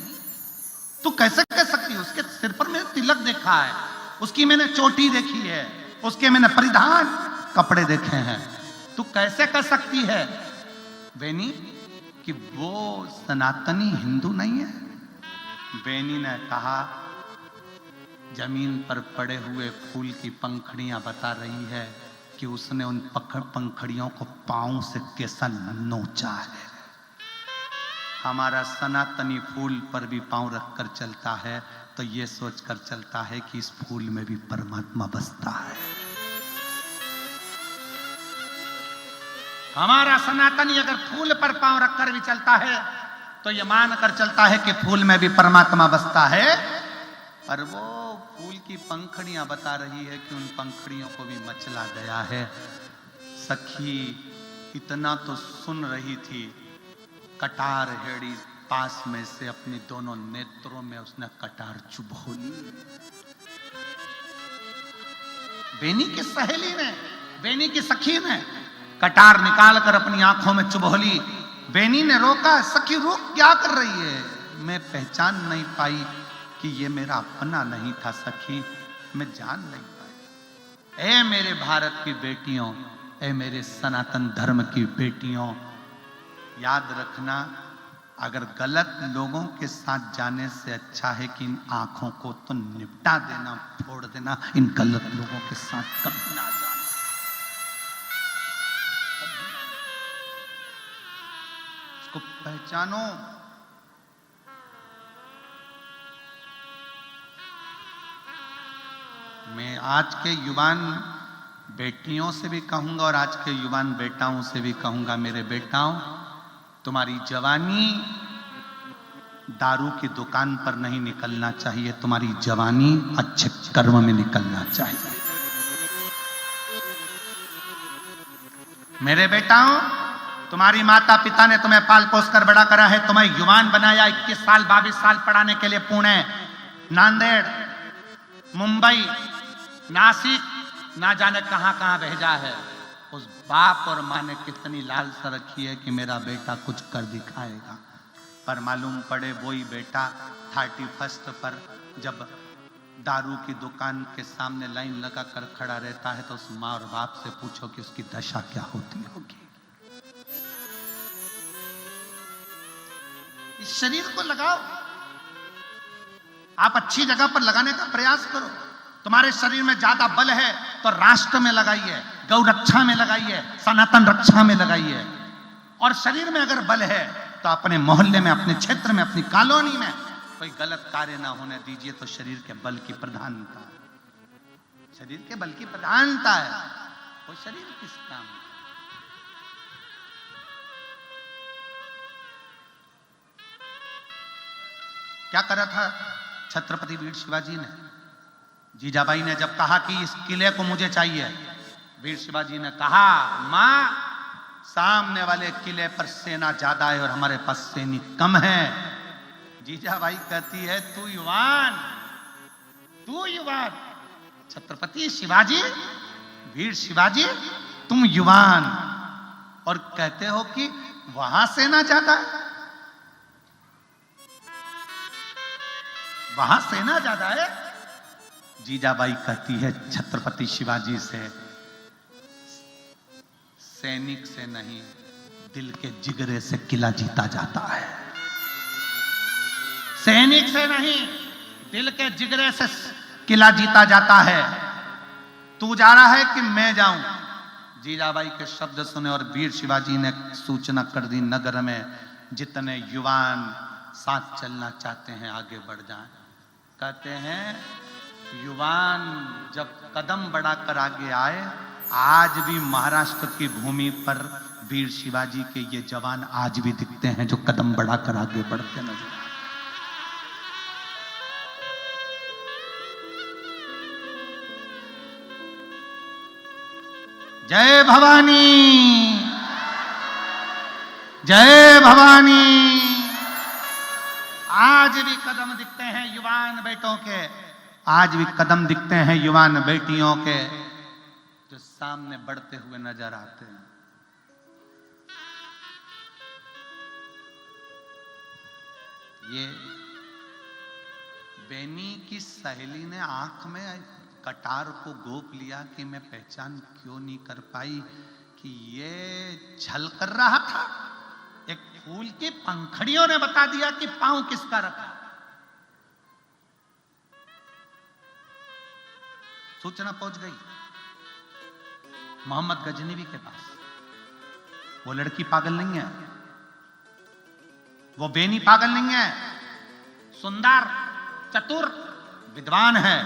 तू कैसे कह सकती है? उसके सिर पर मैंने तिलक देखा है, उसकी मैंने चोटी देखी है, उसके मैंने परिधान कपड़े देखे हैं, तू कैसे कह सकती है बेनी कि वो सनातनी हिंदू नहीं है? बेनी ने कहा, जमीन पर पड़े हुए फूल की पंखड़ियां बता रही है कि उसने उन पंखड़ियों को पांव से कैसा नोचा है। हमारा सनातनी फूल पर भी पांव रखकर चलता है तो ये सोचकर चलता है कि इस फूल में भी परमात्मा बसता है। हमारा सनातनी अगर फूल पर पांव रखकर भी चलता है तो ये मानकर चलता है कि फूल में भी परमात्मा बसता है। और वो फूल की पंखड़ियां बता रही है कि उन पंखड़ियों को भी मचला गया है। सखी इतना तो सुन रही थी, कटार हेड़ी पास में से अपनी दोनों नेत्रों में उसने कटार चुभो ली। बेनी की सहेली ने, बेनी की सखी ने कटार निकालकर अपनी आंखों में चुभो ली। बेनी ने रोका, सखी रुक, क्या कर रही है? मैं पहचान नहीं पाई कि ये मेरा अपना नहीं था सखी, मैं जान नहीं पाई। ए मेरे भारत की बेटियों, ए मेरे सनातन धर्म की बेटियों, याद रखना, अगर गलत लोगों के साथ जाने से अच्छा है कि इन आंखों को तो निपटा देना, फोड़ देना। इन गलत लोगों के साथ कभी ना जाना। इसको पहचानो। मैं आज के युवान बेटियों से भी कहूंगा और आज के युवान बेटाओं से भी कहूंगा, मेरे बेटाओं, तुम्हारी जवानी दारू की दुकान पर नहीं निकलना चाहिए, तुम्हारी जवानी अच्छे कर्म में निकलना चाहिए। मेरे बेटाओं, तुम्हारी माता पिता ने तुम्हें पाल पोस कर बड़ा करा है, तुम्हें युवान बनाया। 21 साल 22 साल पढ़ाने के लिए पुणे, नांदेड़, मुंबई, नासिक, ना जाने कहां कहां भेजा है। उस बाप और माँ ने कितनी लालसा रखी है कि मेरा बेटा कुछ कर दिखाएगा, पर मालूम पड़े वही बेटा 31 पर जब दारू की दुकान के सामने लाइन लगा कर खड़ा रहता है तो उस माँ और बाप से पूछो कि उसकी दशा क्या होती होगी। इस शरीर को लगाओ, आप अच्छी जगह पर लगाने का प्रयास करो। तुम्हारे शरीर में ज्यादा बल है तो राष्ट्र में लगाइए, गौ रक्षा में लगाइए, सनातन रक्षा में लगाइए। और शरीर में अगर बल है तो अपने मोहल्ले में, अपने क्षेत्र में, अपनी कॉलोनी में कोई गलत कार्य ना होने दीजिए। तो शरीर के बल की प्रधानता, शरीर के बल की प्रधानता है। वो शरीर किस काम है? क्या करा था छत्रपति वीर शिवाजी ने? जीजाबाई ने जब कहा कि इस किले को मुझे चाहिए, वीर शिवाजी ने कहा, मां, सामने वाले किले पर सेना ज्यादा है और हमारे पास सैनिक कम है। जीजाबाई कहती है, तू युवान, तू युवान, छत्रपति शिवाजी, वीर शिवाजी, तुम युवान, और कहते हो कि वहां सेना ज्यादा है, वहां सेना ज्यादा है। जीजाबाई कहती है छत्रपति शिवाजी से, सैनिक से नहीं, दिल के जिगरे से किला जीता जाता है। सैनिक से नहीं, दिल के जिगरे से किला जीता जाता है। तू जा रहा है कि मैं जाऊं? जीजाबाई के शब्द सुने और वीर शिवाजी ने सूचना कर दी, नगर में जितने युवान साथ चलना चाहते हैं आगे बढ़ जाएं। कहते हैं, युवान जब कदम बढ़ाकर आगे आए, आज भी महाराष्ट्र की भूमि पर वीर शिवाजी के ये जवान आज भी दिखते हैं जो कदम बढ़ाकर आगे बढ़ते नजर। जय भवानी, जय भवानी। आज भी कदम दिखते हैं युवान बेटों के, आज भी कदम दिखते हैं युवान बेटियों के जो सामने बढ़ते हुए नजर आते हैं। ये बेनी की सहेली ने आंख में कटार को गोप लिया कि मैं पहचान क्यों नहीं कर पाई कि ये छल कर रहा था। एक फूल की पंखड़ियों ने बता दिया कि पांव किसका रखा। सूचना पहुंच गई मोहम्मद गजनवी के पास। वो लड़की पागल नहीं है, वो बेनी पागल नहीं है, सुंदर, चतुर, विद्वान है।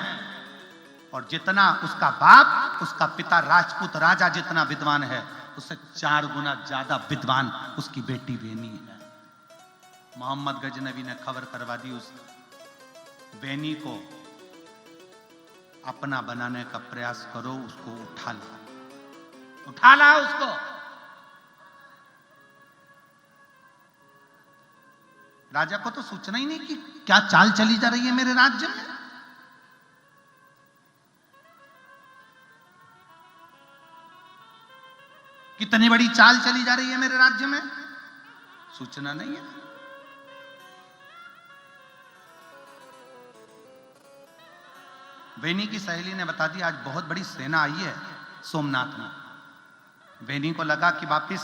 और जितना उसका बाप, उसका पिता राजपूत राजा जितना विद्वान है, उससे 4 गुना ज्यादा विद्वान उसकी बेटी बेनी है। मोहम्मद गजनवी ने खबर करवा दी, उस बेनी को अपना बनाने का प्रयास करो, उसको उठा ला, उठा ला उसको। राजा को तो सूचना ही नहीं कि क्या चाल चली जा रही है मेरे राज्य में। कितनी बड़ी चाल चली जा रही है मेरे राज्य में, सूचना नहीं है। बेनी की सहेली ने बता दी, आज बहुत बड़ी सेना आई है सोमनाथ में। बेनी को लगा कि वापिस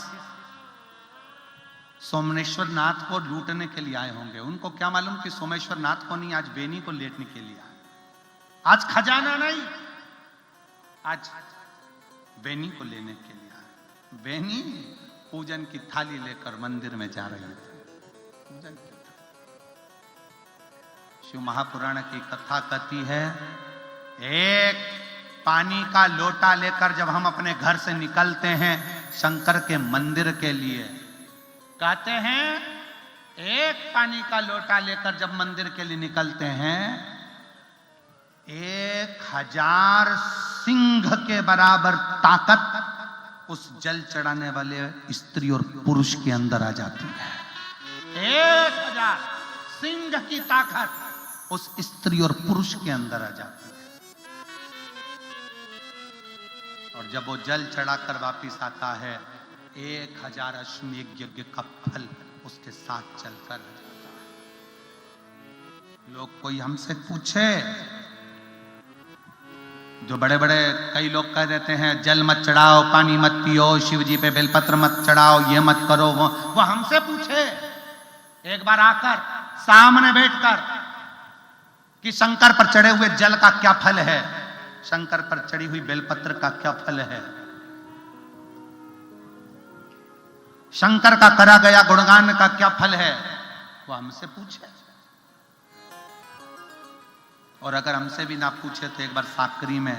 सोमेश्वर नाथ को लूटने के लिए आए होंगे। उनको क्या मालूम कि सोमेश्वर नाथ को नहीं, आज बेनी को लेटने के लिए आए। आज खजाना नहीं, आज बेनी को लेने के लिए आए। बेनी पूजन की थाली लेकर मंदिर में जा रही थी। शिव महापुराण की कथा कहती है, एक पानी का लोटा लेकर जब हम अपने घर से निकलते हैं शंकर के मंदिर के लिए, कहते हैं एक पानी का लोटा लेकर जब मंदिर के लिए निकलते हैं, 1000 सिंह के बराबर ताकत उस जल चढ़ाने वाले स्त्री और पुरुष के अंदर आ जाती है। 1000 सिंह की ताकत उस स्त्री और पुरुष के अंदर आ जाती है। और जब वो जल चढ़ाकर वापिस आता है, 1000 अश्वमेध यज्ञ का फल उसके साथ चलकर आ जाता है। लोग कोई हमसे पूछे, जो बड़े बड़े कई लोग कह देते हैं जल मत चढ़ाओ, पानी मत पियो, शिव जी पे बेलपत्र मत चढ़ाओ, ये मत करो, वो हमसे पूछे एक बार आकर सामने बैठकर कि शंकर पर चढ़े हुए जल का क्या फल है, शंकर पर चढ़ी हुई बेलपत्र का क्या फल है, शंकर का करा गया गुणगान का क्या फल है, वो हमसे पूछे। और अगर हमसे भी ना पूछे तो एक बार साकरी में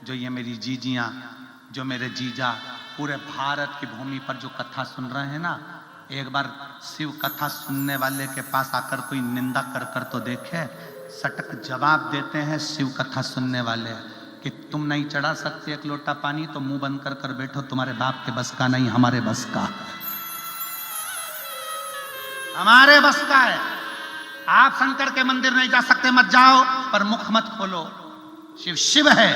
जो ये मेरी जीजियां, जो मेरे जीजा पूरे भारत की भूमि पर जो कथा सुन रहे हैं ना, एक बार शिव कथा सुनने वाले के पास आकर कोई निंदा कर कर तो देखे। सटक जवाब देते हैं शिव कथा सुनने वाले कि तुम नहीं चढ़ा सकते एक लोटा पानी तो मुंह बंद कर कर बैठो, तुम्हारे बाप के बस का नहीं, हमारे बस का, हमारे बस का है। आप शंकर के मंदिर नहीं जा सकते, मत जाओ, पर मुख मत खोलो, शिव शिव है।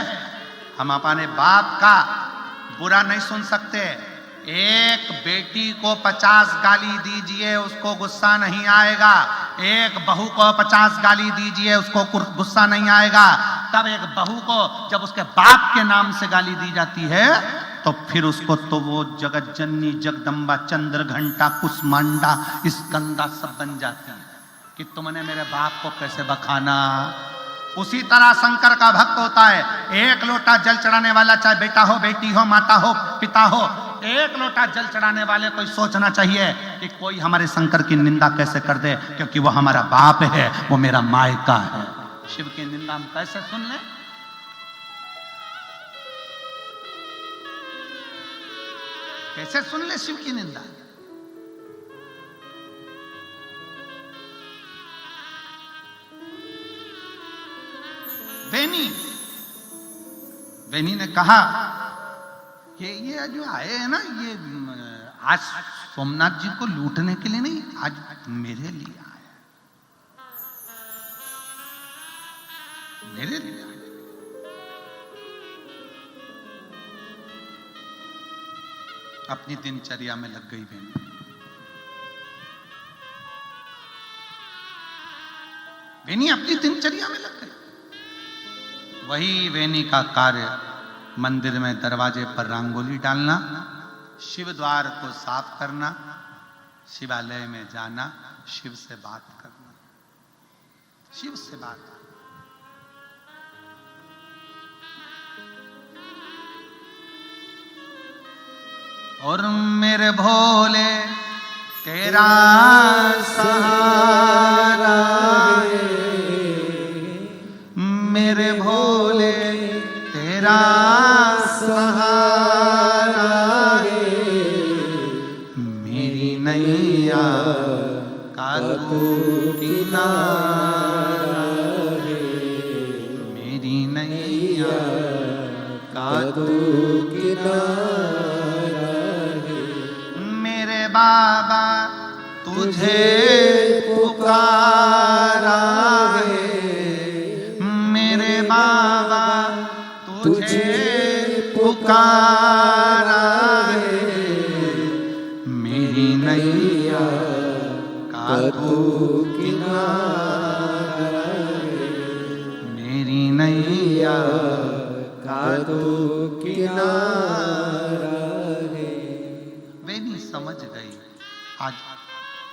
हम अपने बाप का बुरा नहीं सुन सकते। एक बेटी को 50 गाली दीजिए, उसको गुस्सा नहीं आएगा। एक बहू को 50 गाली दीजिए, उसको गुस्सा नहीं आएगा। तब एक बहू को जब उसके बाप के नाम से गाली दी जाती है तो फिर उसको तो वो जगत जननी, जगदम्बा, चंद्र घंटा, कुसमांडा, स्कंदा सब बन जाती है कि तुमने मेरे बाप को कैसे बखाना। उसी तरह शंकर का भक्त होता है। एक लोटा जल चढ़ाने वाला, चाहे बेटा हो, बेटी हो, माता हो, पिता हो, एक लोटा जल चढ़ाने वाले को सोचना चाहिए कि कोई हमारे शंकर की निंदा कैसे कर दे, क्योंकि वो हमारा बाप है, वो मेरा मायका है। शिव की निंदा हम कैसे सुन लें? कैसे सुन ले शिव की निंदा? वेनी ने कहा ये जो आए हैं ना, ये आज सोमनाथ जी को लूटने के लिए नहीं, आज मेरे लिए आए, मेरे लिए आए। अपनी दिनचर्या में लग गई वेनी अपनी दिनचर्या में लग गई। वही वेनी का कार्य मंदिर में दरवाजे पर रंगोली डालना, शिव द्वार को साफ करना, शिवालय में जाना, शिव से बात करना, शिव से बात करना। और मेरे भोले तेरा सहारा है, मेरे भोले तेरा सहारा है, मेरी नैया का तू किनारा है, मेरी नैया का तू किनारा है। मेरे बाबा तुझे पुकारा है, मेरे बाबा तुझे पुकारा है, मेरी नैया का तू किनारा है, मेरी नैया का तू किनारा है। वे नहीं समझ गई, आज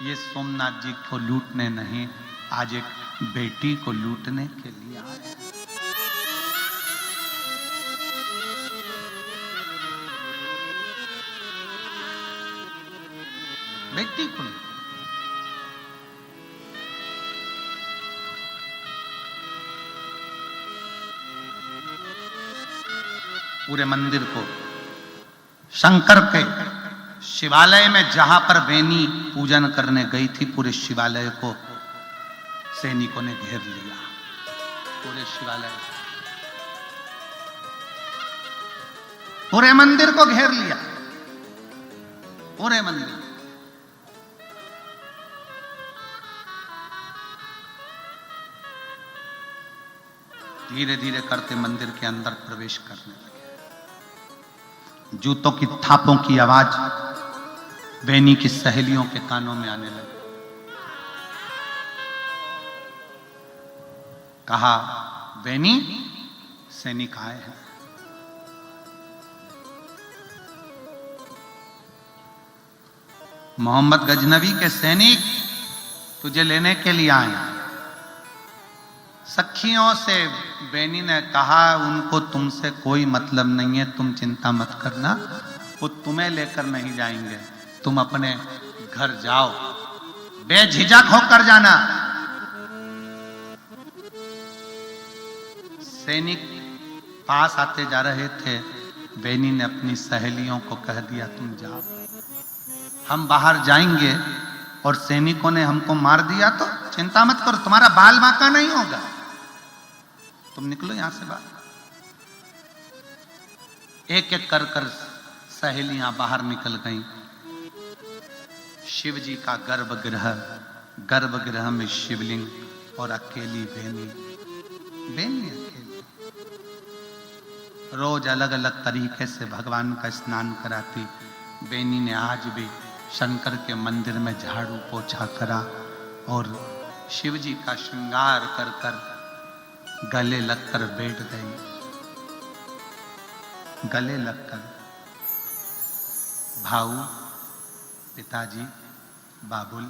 ये सोमनाथ जी को लूटने नहीं, आज एक बेटी को लूटने के लिए आए हैं। बेटी को पूरे मंदिर को शंकर के शिवालय में जहां पर बेनी पूजन करने गई थी, पूरे शिवालय को सैनिकों ने घेर लिया। पूरे शिवालय, पूरे मंदिर को घेर लिया, पूरे मंदिर। धीरे धीरे करते मंदिर के अंदर प्रवेश करने लगे। जूतों की थापों की आवाज बेनी की सहेलियों के कानों में आने लगी। कहा, बेनी, सैनिक आए हैं। मोहम्मद गजनवी के सैनिक तुझे लेने के लिए आए हैं। सखियों से बेनी ने कहा, उनको तुमसे कोई मतलब नहीं है, तुम चिंता मत करना, वो तुम्हें लेकर नहीं जाएंगे, तुम अपने घर जाओ, बेझिझक होकर जाना। सैनिक पास आते जा रहे थे, बेनी ने अपनी सहेलियों को कह दिया, तुम जाओ, हम बाहर जाएंगे और सैनिकों ने हमको मार दिया तो चिंता मत करो, तुम्हारा बाल बांका नहीं होगा, तुम निकलो यहां से बाहर। एक एक कर कर सहेलियां बाहर निकल गईं। शिव जी का गर्भगृह, गर्भगृह में शिवलिंग और अकेली बेनी, बेनी अकेली। रोज अलग अलग तरीके से भगवान का स्नान कराती बेनी ने आज भी शंकर के मंदिर में झाड़ू पोछा करा और शिव जी का श्रृंगार कर कर गले लगकर बैठ गई। गले लगकर, भाऊ, पिताजी, बाबुल,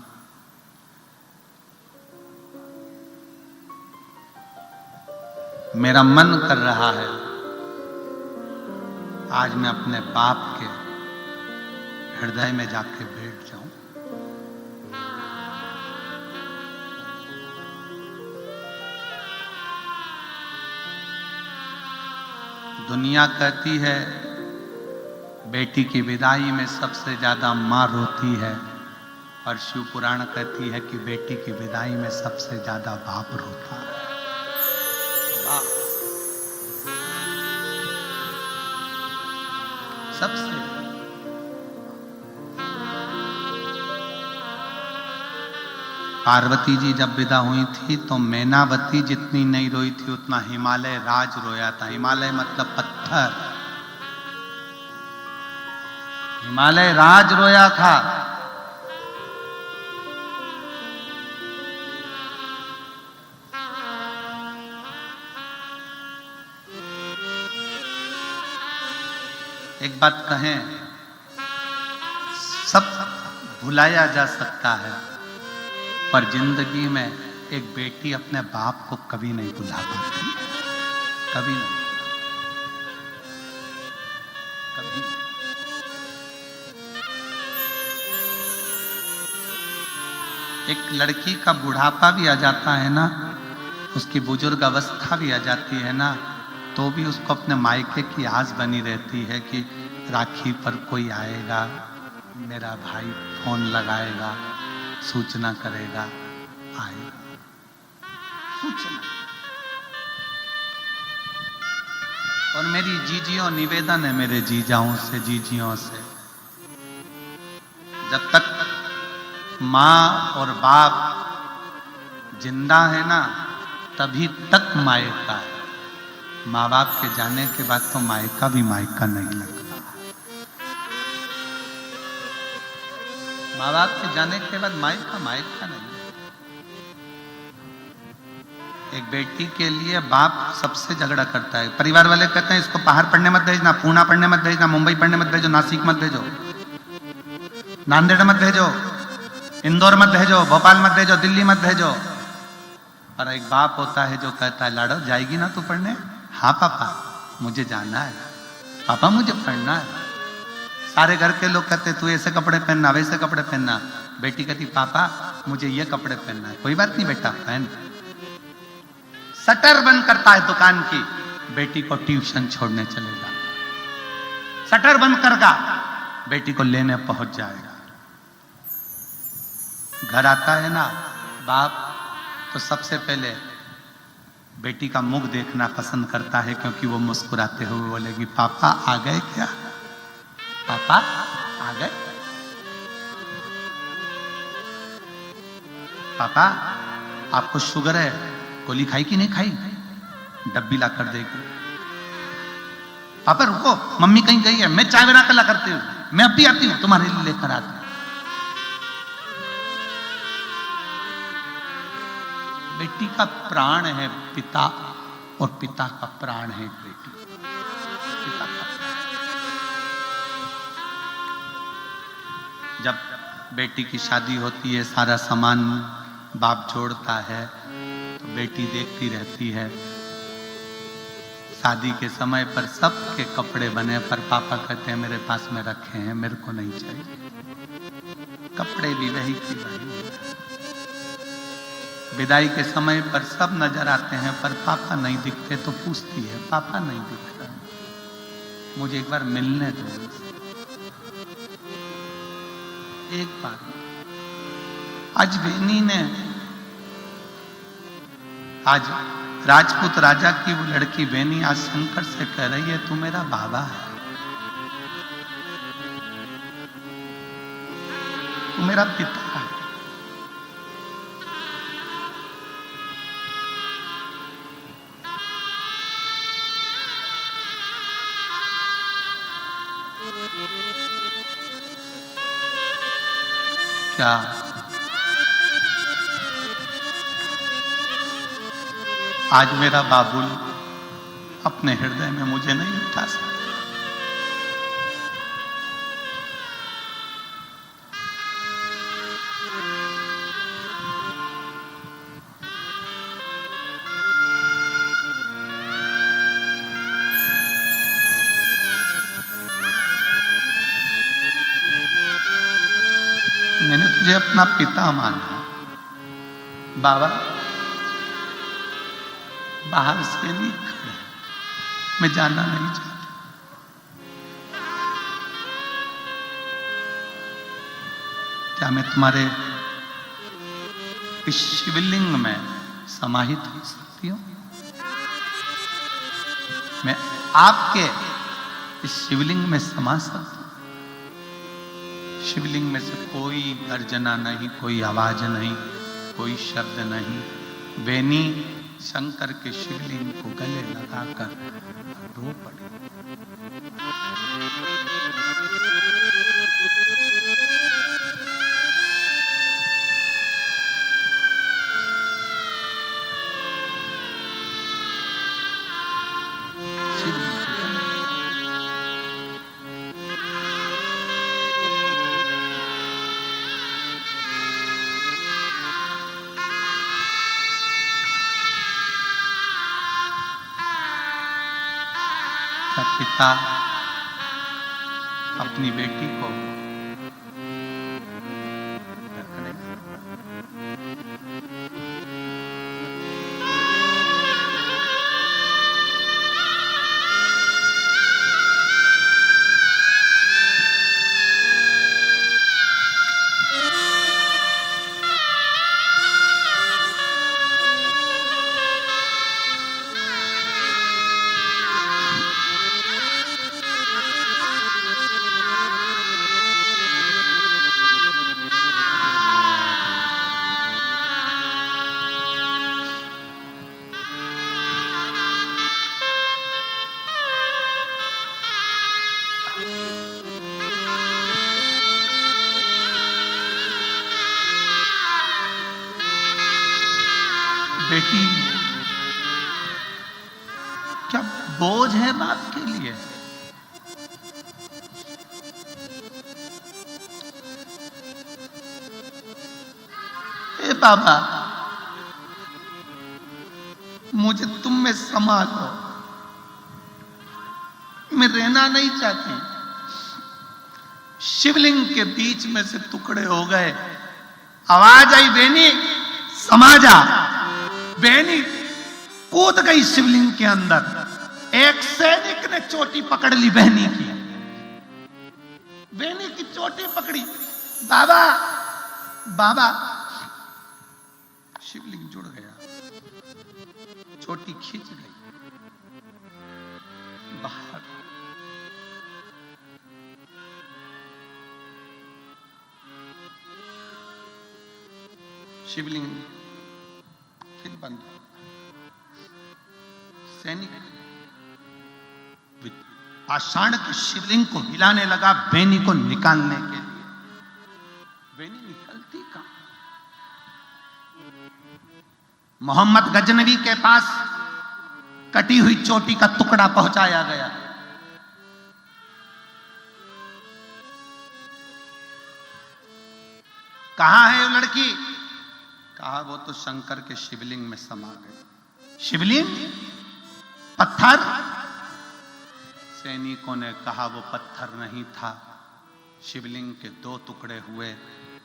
मेरा मन कर रहा है आज मैं अपने बाप के हृदय में जाके बैठ जाऊं। दुनिया कहती है बेटी की विदाई में सबसे ज्यादा मां रोती है, और शिव पुराण कहती है कि बेटी की विदाई में सबसे ज्यादा बाप रोता है। बाप सबसे। पार्वती जी जब विदा हुई थी तो मैनावती जितनी नहीं रोई थी उतना हिमालय राज रोया था। हिमालय मतलब पत्थर, हिमालय राज रोया था। एक बात कहें, सब भुलाया जा सकता है, पर जिंदगी में एक बेटी अपने बाप को कभी नहीं भुला पाती, कभी नहीं, कभी नहीं। एक लड़की का बुढ़ापा भी आ जाता है ना, उसकी बुजुर्ग अवस्था भी आ जाती है ना, तो भी उसको अपने मायके की आस बनी रहती है कि राखी पर कोई आएगा, मेरा भाई फोन लगाएगा, सूचना करेगा, आएगा, सूचना। और मेरी जीजियों निवेदन है मेरे जीजाओं से, जीजियों से, जब तक माँ और बाप जिंदा है ना तभी तक मायका है। माँ बाप के जाने के बाद तो मायका भी मायका नहीं लगता। माँ बाप के जाने के बाद मायका मायका नहीं। एक बेटी के लिए बाप सबसे झगड़ा करता है। परिवार वाले कहते हैं इसको बाहर पढ़ने मत भेजना, पूना पढ़ने मत भेजना, मुंबई पढ़ने मत भेजो, नासिक मत भेजो, नांदेड़ मत भेजो, इंदौर मत भेजो, भोपाल मत भेजो, दिल्ली मत भेजो। पर एक बाप होता है जो कहता है लाडो जाएगी ना तू पढ़ने? हाँ पापा मुझे जाना है, पापा मुझे पढ़ना है। सारे घर के लोग कहते तू ऐसे कपड़े पहनना, वैसे कपड़े पहनना। बेटी कहती पापा मुझे ये कपड़े पहनना है। कोई बात नहीं बेटा पहन। शटर बंद करता है दुकान की, बेटी को ट्यूशन छोड़ने चलेगा। शटर बंद करगा, बेटी को लेने पहुंच जाएगा। घर आता है ना बाप, तो सबसे पहले बेटी का मुख देखना पसंद करता है, क्योंकि वो मुस्कुराते हुए बोलेगी, पापा आ गए क्या? पापा आ गए? पापा आपको शुगर है, गोली खाई कि नहीं खाई? डब्बी ला कर देगी। पापा रुको, मम्मी कहीं गई है, मैं चाय बना कर ला करती हूँ, मैं अब भी आती हूँ, तुम्हारे लिए लेकर आती हूँ। बेटी का प्राण है पिता, और पिता का प्राण है बेटी। पिता का जब बेटी की शादी होती है, सारा सामान बाप जोड़ता है, तो बेटी देखती रहती है। शादी के समय पर सबके कपड़े बने, पर पापा कहते हैं मेरे पास में रखे हैं, मेरे को नहीं चाहिए। कपड़े भी वही की वही। विदाई के समय पर सब नजर आते हैं, पर पापा नहीं दिखते, तो पूछती है, पापा नहीं दिख रहा, मुझे एक बार मिलने दो। एक बार आज बेनी ने, आज राजपूत राजा की वो लड़की बेनी आज शंकर से कह रही है, तू मेरा बाबा है, तू मेरा पिता है। क्या आज मेरा बाबुल अपने हृदय में मुझे नहीं उठा सकता? मैंने तुझे अपना पिता माना, बाबा बाहर से नहीं खड़े, मैं जाना नहीं चाहती। क्या मैं तुम्हारे इस शिवलिंग में समाहित हो सकती हूँ? मैं आपके इस शिवलिंग में समा सकती हूँ? शिवलिंग में से कोई गर्जना नहीं, कोई आवाज नहीं, कोई शब्द नहीं। बेनी शंकर के शिवलिंग को गले लगाकर रो पड़ी। पिता अपनी बेटी को बेटी क्या बोझ है बाप के लिए? ए बाबा, मुझे तुम में समा लो, मैं रहना नहीं चाहती। शिवलिंग के बीच में से टुकड़े हो गए, आवाज आई, बेनी समा जा। बेनी कूद गई शिवलिंग के अंदर। एक सैनिक ने चोटी पकड़ ली बहनी की। बेनी चोटी पकड़ी, बाबा बाबा, शिवलिंग जुड़ गया, चोटी खींच गई बाहर। शिवलिंग फिर बंद। सैनिक पाषाण के शिवलिंग को हिलाने लगा बेनी को निकालने के लिए। बेनी निकलती कहां? मोहम्मद गजनवी के पास कटी हुई चोटी का टुकड़ा पहुंचाया गया। कहां है वो लड़की? कहा वो तो शंकर के शिवलिंग में समा गई। शिवलिंग? पत्थर? सैनिकों ने कहा वो पत्थर नहीं था, शिवलिंग के दो टुकड़े हुए,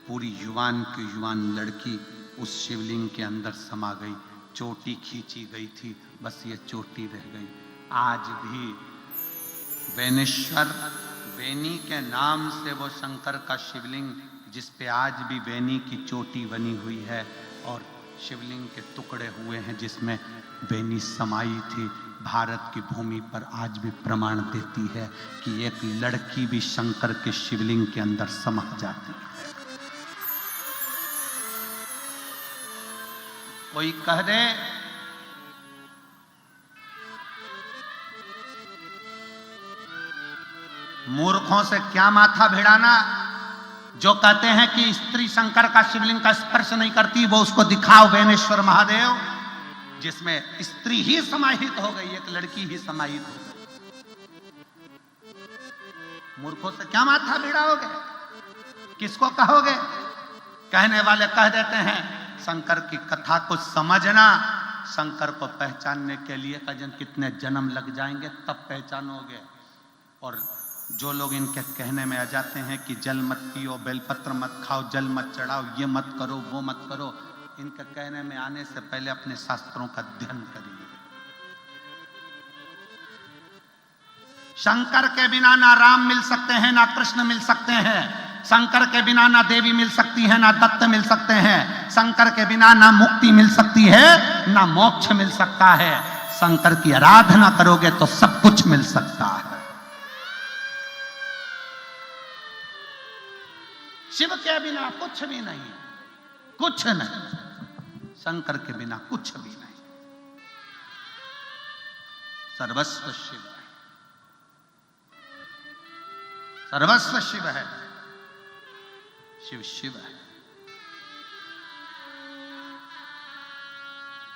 पूरी युवान की युवान लड़की उस शिवलिंग के अंदर समा गई। चोटी खींची गई थी, बस ये चोटी रह गई। आज भी बेनेश्वर, बेनी के नाम से वो शंकर का शिवलिंग, जिस पे आज भी बेनी की चोटी बनी हुई है और शिवलिंग के टुकड़े हुए हैं जिसमें बेनी समाई थी, भारत की भूमि पर आज भी प्रमाण देती है कि एक लड़की भी शंकर के शिवलिंग के अंदर समा जाती है। कोई कह दे मूर्खों से क्या माथा भिड़ाना, जो कहते हैं कि स्त्री शंकर का शिवलिंग का स्पर्श नहीं करती, वो उसको दिखाओ बेनेश्वर महादेव, जिसमें स्त्री ही समाहित हो गई, एक लड़की ही समाहित हो गई। मूर्खों से क्या माथा भिड़ाओगे? किसको कहोगे? कहने वाले कह देते हैं शंकर की कथा को समझना, शंकर को पहचानने के लिए कजन कितने जन्म लग जाएंगे तब पहचानोगे। और जो लोग इनके कहने में आ जाते हैं कि जल मत पियो, बेलपत्र मत खाओ, जल मत चढ़ाओ, ये मत करो, वो मत करो, इनके कहने में आने से पहले अपने शास्त्रों का अध्ययन करिए। शंकर के बिना ना राम मिल सकते हैं, ना कृष्ण मिल सकते हैं। शंकर के बिना ना देवी मिल सकती है, ना दत्त मिल सकते हैं। शंकर के बिना ना मुक्ति मिल सकती है, ना मोक्ष मिल सकता है। शंकर की आराधना करोगे तो सब कुछ मिल सकता है। शिव के बिना कुछ भी नहीं, कुछ नहीं। शंकर के बिना कुछ भी नहीं। सर्वस्व शिव है, सर्वस्व शिव है, शिव शिव है।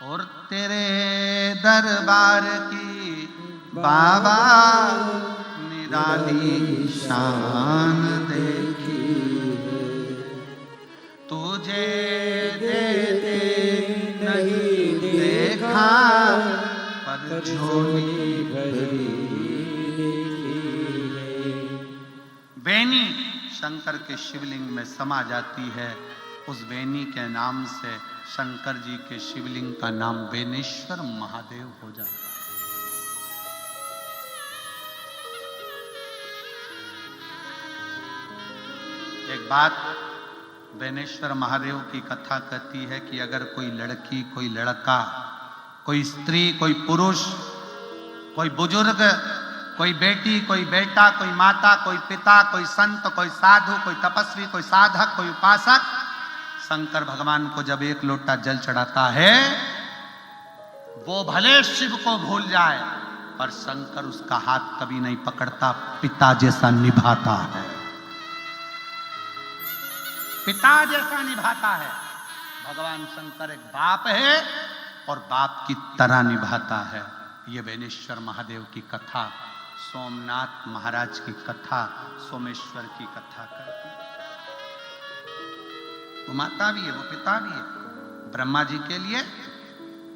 और तेरे दरबार की बाबा निराली शान देखी, तुझे देते नहीं देखा, पर झोली भरी। बेनी शंकर के शिवलिंग में समा जाती है। उस बेनी के नाम से शंकर जी के शिवलिंग का नाम बेनेश्वर महादेव हो जाता है। एक बात बेनेश्वर महादेव की कथा कहती है कि अगर कोई लड़की, कोई लड़का, कोई स्त्री, कोई पुरुष, कोई बुजुर्ग, कोई बेटी, कोई बेटा, कोई माता, कोई पिता, कोई संत, कोई साधु, कोई तपस्वी, कोई साधक, कोई उपासक शंकर भगवान को जब एक लोटा जल चढ़ाता है, वो भले शिव को भूल जाए पर शंकर उसका हाथ कभी नहीं पकड़ता, पिता जैसा निभाता है, पिता जैसा निभाता है। भगवान शंकर एक बाप है और बाप की तरह निभाता है। ये बेनेश्वर महादेव की कथा, सोमनाथ महाराज की कथा, सोमेश्वर की कथा करती है। वो माता भी है, वो पिता भी है। ब्रह्मा जी के लिए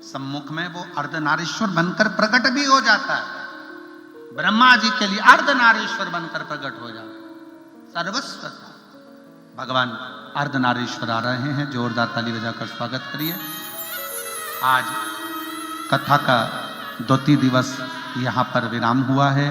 सम्मुख में वो अर्धनारीश्वर बनकर प्रकट भी हो जाता है। ब्रह्मा जी के लिए अर्धनारीश्वर बनकर प्रकट हो जाता है। सर्वस्व भगवान अर्धनारीश्वर आ रहे हैं, जोरदार ताली बजाकर स्वागत करिए। आज कथा का द्वितीय दिवस यहाँ पर विराम हुआ है।